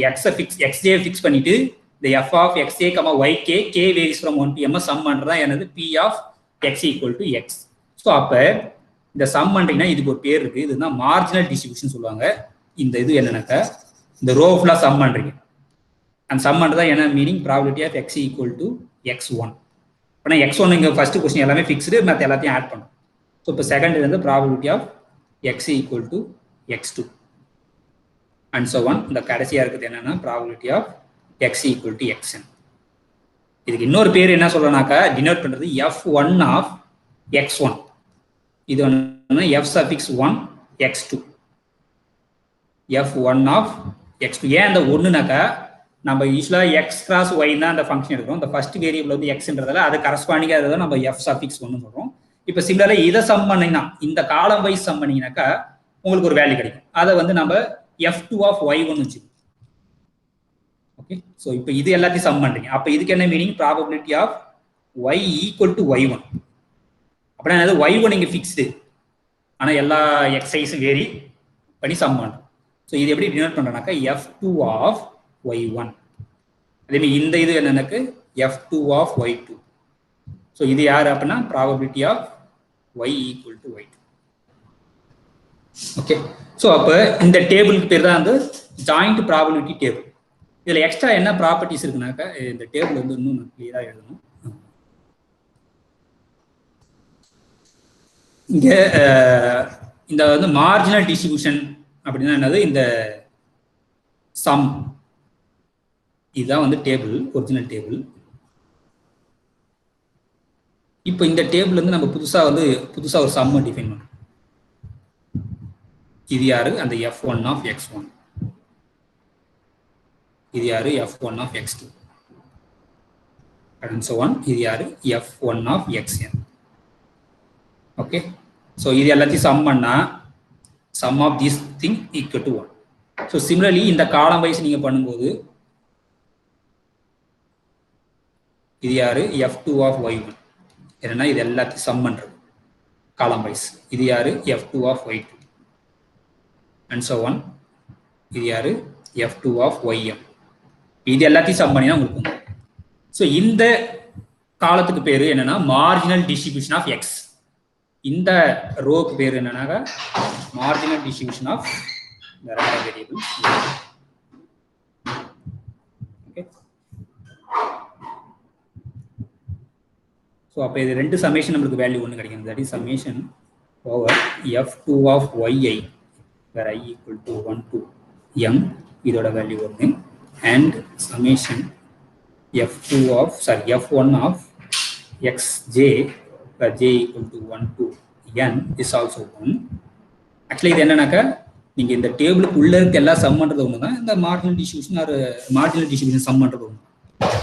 Speaker 1: xj ஃபிக்ஸ் பண்ணிட்டு இந்த f of xj, yk, k varies from 1 to m some பண்ணுறது தான் என்னது p of x equal to x. So அப்போ இந்த சம் பண்ணுறீங்கன்னா இதுக்கு ஒரு பேர் இருக்குது, இதுதான் மார்ஜினல் டிஸ்ட்ரிபியூஷன் சொல்லுவாங்க. இந்த இது என்னன்னாக்கா இந்த ரோ ஃபுல்லாக சம் பண்ணுறீங்க. அந்த சம் பண்ணுறது தான் என்ன meaning? Probability of x equal to x1. ஆனால் x1 இங்கே ஃபர்ஸ்ட் கொஸ்டின் எல்லாமே ஃபிக்ஸ்டு, மற்ற எல்லாத்தையும் ஆட் பண்ணும். ஸோ இப்போ செகண்ட் வந்து probability of x equal to x2 and so on. இந்த கடைசியாக இருக்குது என்னன்னா probability of x equal to xn. இதுக்கு இன்னொரு பேர் என்ன சொல்றேன்னாக்கா டினோட் பண்றது f1 ஆஃப் x1. இது வந்து f suffix 1 x2, f1 of x2. ஏன் அந்த ஒன்றுனாக்கா நம்ம யூஸ்வலாக எக்ஸ் கிராஸ் ஒய் தான் அந்த ஃபங்க்ஷன் எடுக்கிறோம். இந்த ஃபர்ஸ்ட் வேரியபிள் வந்து எக்ஸ்ன்றதால அது கரஸ்பாண்டிங்காக அதை நம்ம f சஃபிக்ஸ் 1 சொல்கிறோம். இப்போ சிமிலராக இதை சம் பண்ணீங்கன்னா, இந்த காலம் வைஸ் சம் பண்ணீங்கன்னாக்கா உங்களுக்கு ஒரு வேல்யூ கிடைக்கும். அதை வந்து நம்ம f2 ஆஃப் y1 வச்சுக்கோம். ஓகே, ஸோ இப்போ இது எல்லாத்தையும் சம் பண்ணுறீங்க. அப்போ இதுக்கு என்ன meaning? Probability of y equal to y1. அப்படின்னா என்னது? y1 இங்கே ஃபிக்ஸ்டு, ஆனால் எல்லா எக்ஸைஸும் வேரி பண்ணி சம் பண்ணுறோம். ஸோ இது எப்படி டினோட் பண்ணுறோம்னாக்கா f2 ஆஃப் y1. அதேமாதிரி இந்த இது என்னன்னாக்கு f2 ஆஃப் y2. ஸோ இது யார் அப்படின்னா probability of y equal to y2. Okay, so அப்போ இந்த டேபிளுக்கு பேர் தான் வந்து ஜாயிண்ட் ப்ராபபிலிட்டி டேபிள். இதில் எக்ஸ்ட்ரா என்ன ப்ராப்பர்ட்டிஸ் இருக்குனாக்கா இந்த டேபிள் வந்து இன்னும் கிளியராக எழுதணும். இங்கே இந்த வந்து மார்ஜினல் டிஸ்ட்ரிபியூஷன் அப்படின்னா என்னது? இந்த சம் இதுதான் வந்து டேபிள், ஒரிஜினல் டேபிள். இப்போ இந்த டேபிள் வந்து நம்ம புதுசாக ஒரு சம்மை டிஃபைன் பண்ணுறோம். இது யாரு? அந்த f1 ஆஃப் x1. இது யாரு? f1 of x2 and so on. இது யாரு? f1 of xn. Okay, so இது எல்லாத்தையும் சம் பண்ணா sum of this thing equal to 1. So similarly இந்த காலம் வைஸ் நீங்க பண்ணும்போது இது யாரு? f2 of y1. என்னன்னா இது எல்லாத்தையும் சம் பண்றது காலம் வைஸ். இது யாரு? f2 of y2 and so on. இது யாரு? f2 of ym. இது எல்லாத்தையும் சம் பண்ணினா உங்களுக்கு. ஸோ இந்த காலத்துக்கு பேரு என்னன்னா மார்ஜினல் டிஸ்ட்ரிபியூஷன் ஆஃப் எக்ஸ். இந்த ரோக்கு பேர் என்னன்னா marginal distribution of variable. Okay, அப்போ இது ரெண்டு சமேஷன் நம்மளுக்கு வேல்யூ ஒன்று கிடைக்கும். That is summation over f2 of yi where i equal to 1 to m இதோட வேல்யூ ஒன்று and summation f1 of xj where j equal to 1 to n is also 1. Actually இது என்னன்னாக்கா நீங்கள் இந்த டேபிளுக்கு உள்ள இருக்க எல்லா சம் பண்ணுறது ஒன்று தான், இந்த மார்ஜினல் டிஸ்ட்ரிபியூஷன் சம் பண்ணுறது ஒன்று.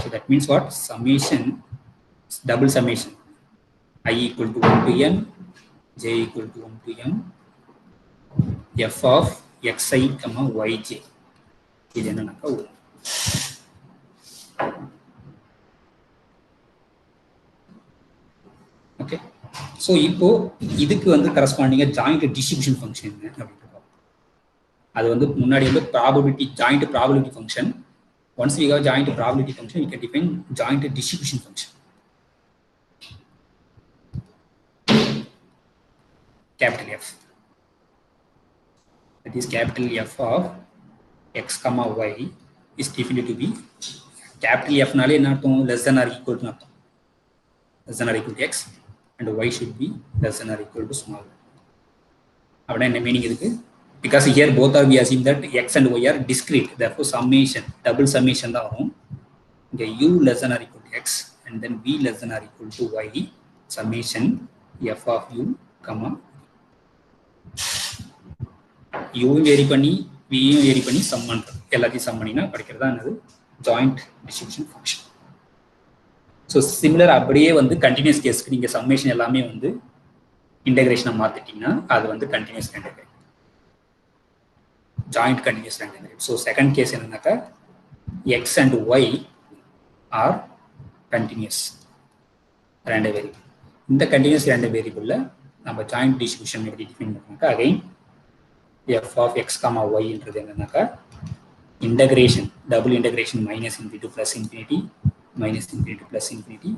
Speaker 1: So that means what summation double summation I equal to 1 to n, j equal to 1 to m, f of xi, yj. இது என்னன்னாக்கா ஓகே. ஸோ இப்போ இதுக்கு வந்து கரஸ்பாண்டிங்காக ஜாயிண்ட் டிஸ்ட்ரிபியூஷன் ஃபங்க்ஷன் என்ன அப்படின்னு அது வந்து முன்னாடி வந்து joint probability function. Once we have joint probability function we can define joint distribution function. Capital F, that is capital F of x comma y is defined to be capital F நாலே என்ன அர்த்தம் less than or equal to அர்த்தம், less than or equal to x and y should be less than or equal to small. அப்படின்னா என்ன meaning இருக்கு? Because here both are we assume that x and y are discrete, therefore summation double summation தான் வரும். இங்க u less than or equal to x and then v less than or equal to y summation f of u comma யூவும் vary பண்ணி வியும் vary பண்ணி sum பண்ணுறது, எல்லாத்தையும் some பண்ணினா கிடைக்கிறதா என்னது joint distribution function. So similar அப்படியே வந்து கண்டினியூஸ் கேஸ்க்கு நீங்கள் சம்மேஷன் எல்லாமே வந்து இன்டகிரேஷனை மாற்றிட்டிங்கன்னா அது வந்து continuous integrate, joint continuous integrate. So second case என்னன்னாக்கா X and Y are continuous ரெண்டு வேரியபிள். இந்த கண்டினியூஸ் ரெண்டு வேரியபிளில் நம்ம ஜாயிண்ட் டிஸ்ட்ரிபியூஷன் எப்படி டிஃபைன் பண்ணாக்கா again f of x comma y என்றது என்னன்னாக்கா integration double integration minus infinity to plus infinity minus infinity to plus infinity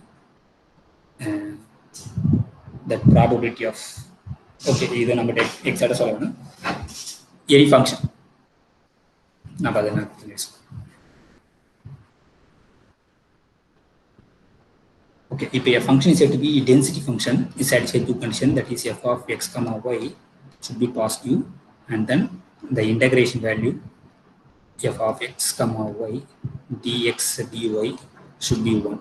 Speaker 1: that probability of okay இது நம்ம எக்ஸாக்டாக சொல்லணும் எனி ஃபங்க்ஷன் நம்ம அதை என்ன okay. If a function is said to be a density function is satisfied two condition, that is f of x comma y should be positive and then the integration value f of x comma y dx dy should be 1,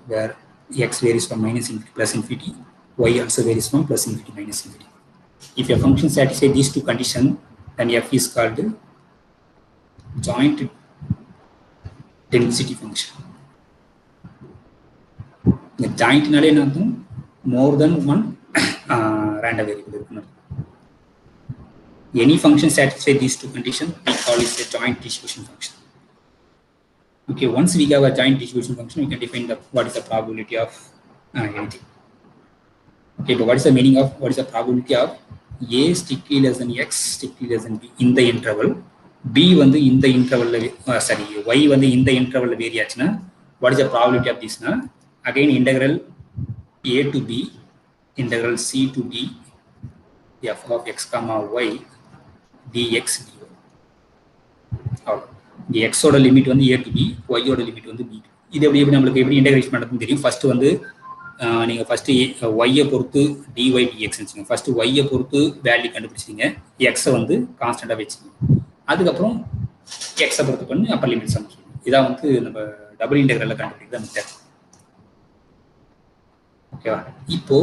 Speaker 1: where x varies from minus infinity plus infinity, y also varies from plus infinity minus infinity. If a function satisfies these two conditions, then f is called joint density function. The joint நாலே என்ன அர்த்தம் more than one random variable இருக்கணும். Any function satisfy these two conditions we call it a joint distribution function. Okay, once we have a joint distribution function we can define what is the probability of anything. Okay, but what is the meaning of what is the probability of a strictly less than x strictly less than b in the interval, b வந்து இந்த இன்டர்வல்ல y வந்து இந்த இன்டர்வல்ல vary ஆச்சுனா what is the probability of this na again integral a to b integral c to d f of x comma y dx dy. the x ஓட limit வந்து a to b, y ஓட limit வந்து b. இது எப்படி நமக்கு எப்படி integrate பண்றதுன்னு தெரியும். ஃபர்ஸ்ட் வந்து நீங்க ஃபர்ஸ்ட் y ஐ பொறுத்து dy dx வெச்சுங்க. ஃபர்ஸ்ட் y ஐ பொறுத்து வேல்யூ கண்டுபிடிச்சீங்க, x வந்து கான்ஸ்டன்ட்டா வெச்சீங்க. அதுக்கு அப்புறம் x ஐ பொறுத்து பண்ணி அப்பர் லிமிட் சம் பண்ணுங்க. இத வந்து நம்ம டபுள் இன்டகிரல்ல கண்டுபிடிக்கிற மெத்தட். ஓகேவா? இப்போ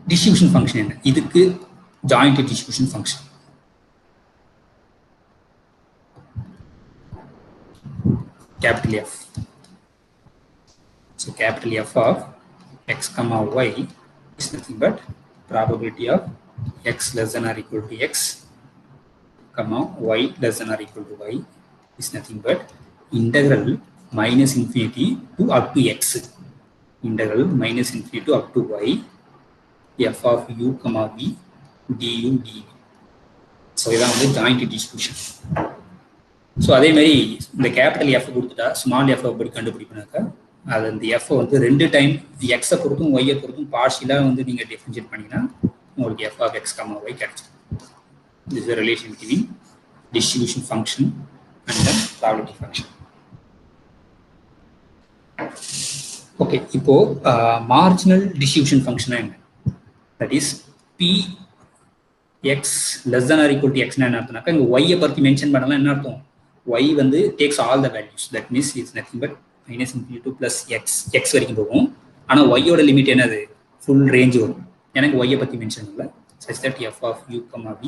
Speaker 1: டிஸ்ட்ரிபியூஷன் ஃபங்க்ஷன் என்ன? இதுக்கு joint distribution function. Capital F. So capital F of x comma y is nothing but probability of x less than or equal to x comma y less than or equal to y is nothing but integral minus infinity to up to x, integral minus infinity to up to y f of u comma v du dv. So இதான் வந்து joint distribution. So அதே மாதிரி இந்த capital F கொடுத்துட்டா small F எப்படி கண்டுபிடிப்பினாக்கா அது அந்த F வந்து ரெண்டு டைம் எக்ஸை பொறுத்தும் ஒய்யை பொறுத்தும் பார்ஷியலாக வந்து நீங்கள் டிஃபரன்ஷியேட் பண்ணிங்கன்னா உங்களுக்கு F of X comma Y கிடைச்சிடும். This is relation between distribution function and probability function. Okay, இப்போ மார்ஜினல் டிஸ்ட்ரிபியூஷன் ஃபங்க்ஷனா என்ன? That is P X less than or equal to எக்ஸ்னா என்ன அர்த்தம்னாக்கா இங்கே ஒய்யை பற்றி மென்ஷன் பண்ணலாம். என்ன அர்த்தம்? ஒய் வந்து takes all the values. That means it's nothing but minus infinity to plus X, X வரைக்கும் போகும். ஆனால் ஒய்யோட லிமிட் என்னது? ஃபுல் ரேஞ்ச் வரும். எனக்கு ஒய்யை பற்றி மென்ஷன் இல்லை. such that f of u comma v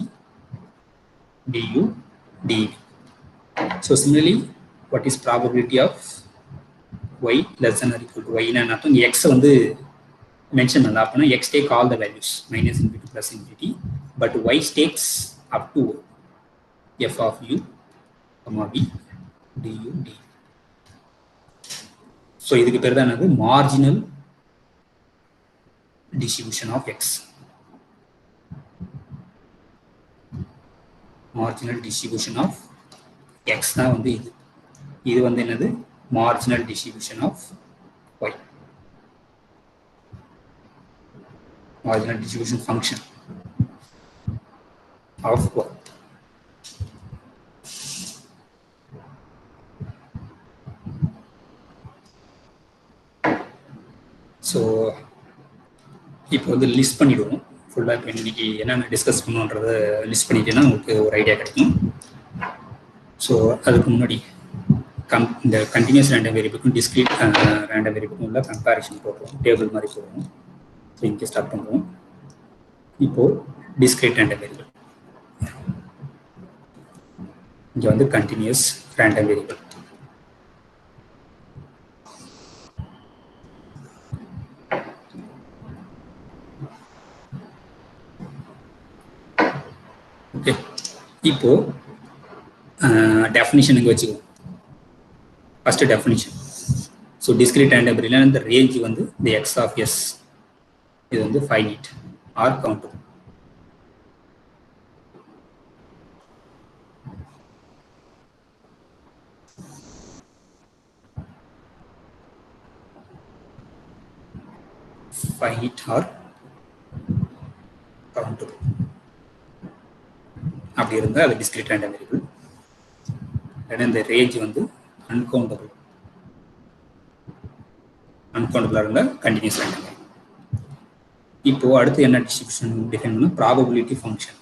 Speaker 1: du dv. So similarly, what is probability of y less than or equal to y? நான் அர்த்தம் x வந்து மென்ஷன் பண்ணல. அப்படின்னா x take all the values minus infinity to plus infinity, but y takes up to f of u comma v du dv. So இதுக்கு பேர் தான் என்னது? Marginal distribution of x. Marginal distribution of x தான் வந்து இது. இது வந்து என்னது? Marginal distribution of y. Marginal distribution function of y. So இப்போ வந்து லிஸ்ட் பண்ணிவிடுவோம் ஃபுல்லாக. இப்போ இன்னைக்கு என்னென்ன டிஸ்கஸ் பண்ணுன்றதை லிஸ்ட் பண்ணிட்டேன்னா உங்களுக்கு ஒரு ஐடியா கிடைக்கும். ஸோ அதுக்கு முன்னாடி இந்த கண்டினியூஸ் ரேண்டம் வேரியபிளுக்கும் டிஸ்கிரீட் ரேண்டம் வேரியபிளுக்கும் உள்ள கம்பேரிஷன் போடுறோம், டேபிள் மாதிரி போடுறோம். ஸோ இங்கே ஸ்டார்ட் பண்ணுறோம். இப்போது டிஸ்கிரீட் ரேண்டம் வேரியபிள், இங்கே வந்து கண்டினியூஸ் ரேண்டம் வேரியபிள். ஓகே, இப்போ டெஃபினிஷன் இங்கே வச்சுக்குவோம். First definition. So discrete random variable இந்த ரேஞ்ச் வந்து இந்த எக்ஸ் ஆஃப் எஸ் இது வந்து finite R countable. finite or countable அப்படி இருந்தால் அது டிஸ்கிரீட் ரேண்டம் வேரியபிள். ஏன்னா இந்த ரேஞ்ச் வந்து அன்கவுண்டபிள் இருந்தால் கண்டினியூஸ் ரேண்டம் வேரியபிள். இப்போ அடுத்து என்ன டிஸ்ட்ரிபியூஷன் டிஃபைன் பண்ணா? Probability function.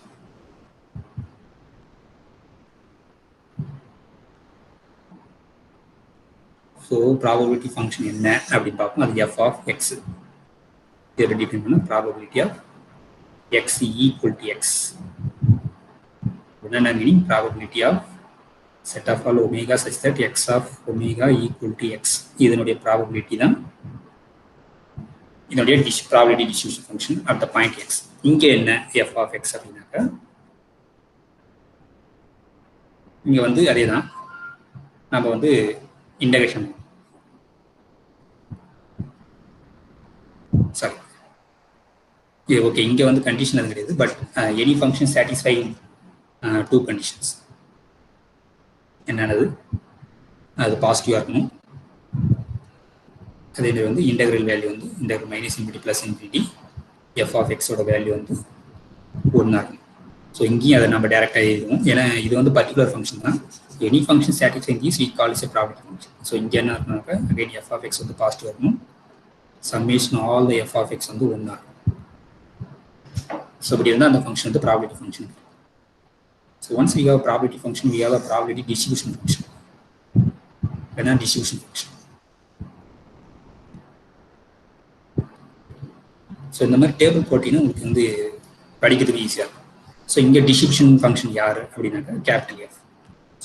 Speaker 1: So probability function என்ன அப்படின்னு பார்ப்போம். அது எஃப் ஆஃப் எக்ஸ். இதில் டிஃபைன் பண்ண probability of X equal to X. என்னென்ன meaning? Probability of set of all omega such that X of omega equal to X. இதனுடைய probability தான் இதனுடைய probability distribution function at the point X. இங்கே என்ன F of X அப்படின்னாக்கா இங்கே வந்து அதே தான் நம்ம வந்து இன்டகிரேஷன் சாரி ஓகே இங்கே வந்து கண்டிஷன் அது கிடையாது. But any function satisfy two conditions. என்னது? அது பாசிட்டிவாக இருக்கணும். அதே மாதிரி வந்து இன்டெக்ரல் வேல்யூ வந்து integral minus infinity plus infinity F of எக்ஸோட வேல்யூ வந்து 1 இருக்கும். ஸோ இங்கேயும் அதை நம்ம டேரெக்டாக எழுதுவோம். ஏன்னா இது வந்து பர்டிகுலர் ஃபங்க்ஷன் தான். Any function satisfying these we call is a probability function. So இங்கே என்ன இருக்குனாக்கா அகைன் எஃப் ஆஃப் எக்ஸ் வந்து பாசிட்டிவ் இருக்கணும். Summation all the F of X வந்து 1 இருக்கும். ஸோ இப்படி இருந்தால் அந்த ஃபங்க்ஷன் வந்து probability function. So once we have probability function we have a probability distribution function. ஏன்னா டிஸ்ட்ரிபியூஷன் ஃபங்க்ஷன். ஸோ இந்த மாதிரி டேபிள் போட்டிங்கன்னா உங்களுக்கு வந்து படிக்கிறதுக்கு ஈஸியாக இருக்கும். ஸோ இங்கே டிஸ்ட்ரிபியூஷன் ஃபங்க்ஷன் யார் அப்படின்னாக்கா capital F.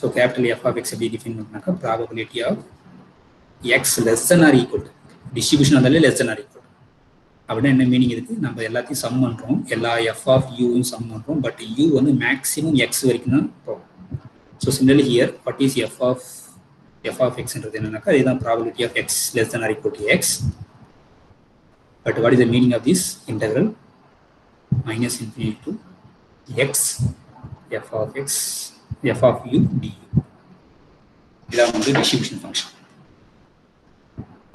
Speaker 1: So capital F of X எப்படி டிஃபைன் பண்ணாக்கா probability of X less than or equal to. Distribution வந்தாலே லெஸ் than ஆர் ஈக்குவல். அப்படின்னா என்ன மீனிங் இருக்குது? நம்ம எல்லாத்தையும் சம் பண்ணுறோம், எல்லா எஃப் ஆஃப் யூவும் சம் பண்ணுறோம். பட் யூ வந்து மேக்ஸிமம் எக்ஸ் வரைக்கும் தான் போகும். So similarly here what is F of எக்ஸ்ன்றது என்னன்னாக்கா இதுதான் probability of X less than or equal to X. But what is the meaning of this integral? Minus infinity to x f of x f of u du. இதான் வந்து distribution function.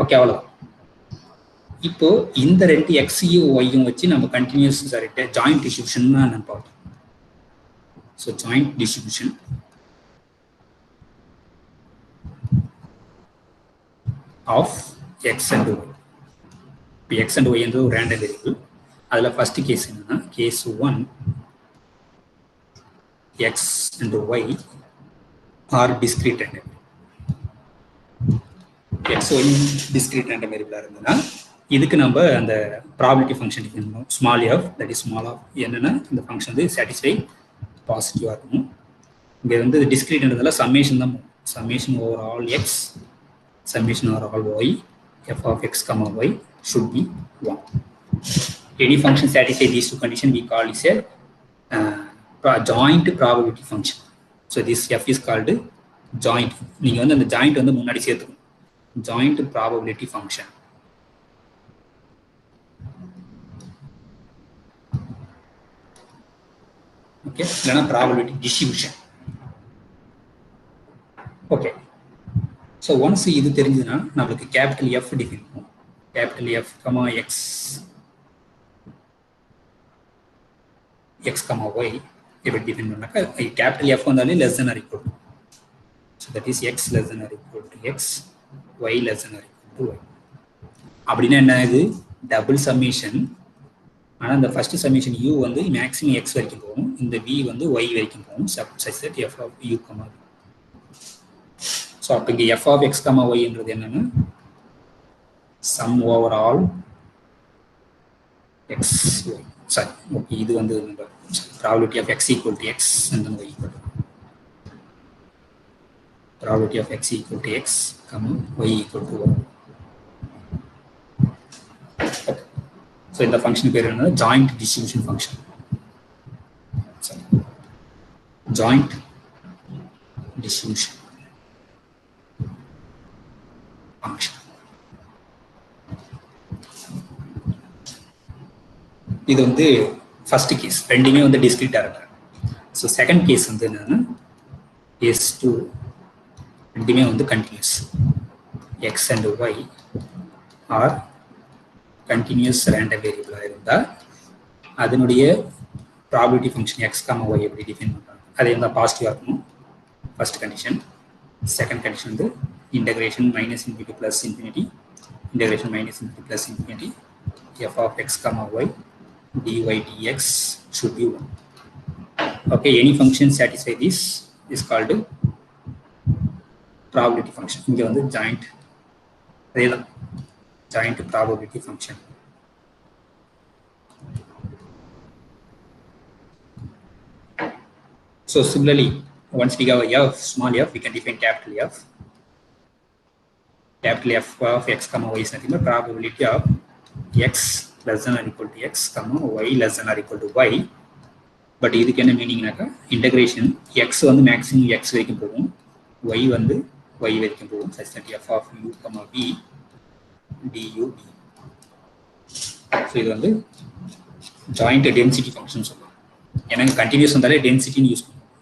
Speaker 1: Okay, அவ்வளோதான். இப்போ இந்த ரெண்டு எக்ஸையும் ஒய்யும் வச்சு நம்ம continuous joint distribution நம்ம பார்த்தோம். So joint distribution of X and Y. இப்போ எக்ஸ் அண்ட் ஒய் என்றது ஒரு ரேண்டம் வேரியபிள். அதில் ஃபர்ஸ்ட் கேஸ் என்னன்னா case 1 X and Y are discrete random. X Y discrete random வேரியபிளாக இருந்ததுன்னா இதுக்கு நம்ம அந்த ப்ராபபிலிட்டி ஃபங்க்ஷன் டிஃபைன் பண்ணணும். Small F that is small of என்னன்னா இந்த ஃபங்க்ஷன் வந்து சாட்டிஸ்ஃபை பாசிட்டிவாக இருக்கணும். இங்கே வந்து டிஸ்கிரீட்ன்றதுல சம்மேஷன் தான், summation over all X summation over all y f of x comma y should be 1. Any function satisfy these two conditions we call is a joint probability function. So this f is called joint. நீங்க வந்து அந்த joint வந்து முன்னாடி சேர்த்துக்கணும். Joint probability function. Okay, இல்லைனா probability distribution. Okay. So once இது தெரிஞ்சதுன்னா நம்மளுக்கு கேபிட்டல் எஃப் டிஃபைன் பண்ணுவோம். Capital F comma X X comma Y எப்படி டிஃபைன் பண்ணாக்கா கேபிட்டல் எஃப் வந்தாலே less than or equal to. So that is X less than or equal to X, Y less than or equal to Y. அப்படின்னா என்ன, இது double summation. ஆனால் இந்த first summation U வந்து maximum X வரைக்கும் போகும், இந்த வி வந்து ஒய் வரைக்கும் போகும். Such that F of U comma. So அப்போ இங்கே எஃப் ஆஃப் எக்ஸ் கமா ஒய்ன்றது என்னன்னா sum over all X Y. Sorry, okay, இது வந்து probability of X equal to X and then Y equal to probability of X equal to X comma Y equal to Y. So இந்த function பேர் என்ன, joint distribution function. Joint distribution function. இது வந்து first case, ரெண்டுமே வந்து டிஸ்கிரீட்டா இருக்கு. So second case வந்து என்னன்னா கேஸ் 2 ரெண்டுமே வந்து continuous. X and Y are continuous random வேரியபிளா இருந்தா அதனுடைய probability function X comma Y எப்படி டிஃபைன் பண்றாங்க, அது இருந்தால் பாசிட்டிவா இருக்கணும் ஃபர்ஸ்ட் கண்டிஷன். செகண்ட் கண்டிஷன் வந்து integration minus infinity plus infinity, integration minus infinity plus infinity f of x comma y dy dx should be 1. Okay, any function satisfy this is called probability function. இங்க வந்து joint அதேதான் joint probability function. So similarly, once we have a f, small f, we can define capital F. Capital F of x comma y is nothing but probability of x less than or equal to x comma y less than or equal to y. But இதுக்கு என்ன மீனிங்னாக்கா integration x வந்து maximum x வரைக்கும் போகும், y வந்து y வரைக்கும் போகும். such that f of u comma v du v. So இது வந்து ஜாயிண்ட் டென்சிட்டி ஃபங்க்ஷன் சொல்லுவாங்க. ஏன்னா கண்டினியூஸ் வந்தாலே டென்சிட்டின்னு யூஸ் பண்ணுவோம்,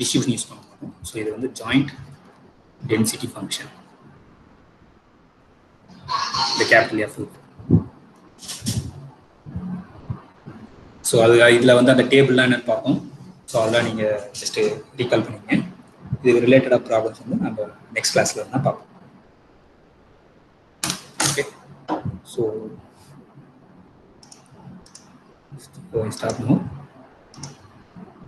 Speaker 1: டிஸ்ட்ரிபியூஷன் யூஸ் பண்ண மாட்டோம். ஸோ இது வந்து joint density function. The capital F. So அது இதில் வந்து அந்த டேபிள்லாம் என்னென்னு பார்ப்போம். ஸோ அதெல்லாம் நீங்கள் ஜஸ்ட்டு ரீகால் பண்ணிங்க. இது ரிலேட்டடாக ப்ராப்ளம்ஸ் வந்து நம்ம நெக்ஸ்ட் கிளாஸில் தான் பார்ப்போம். ஓகே, ஸோ ஸ்டார்ட் பண்ணுவோம்.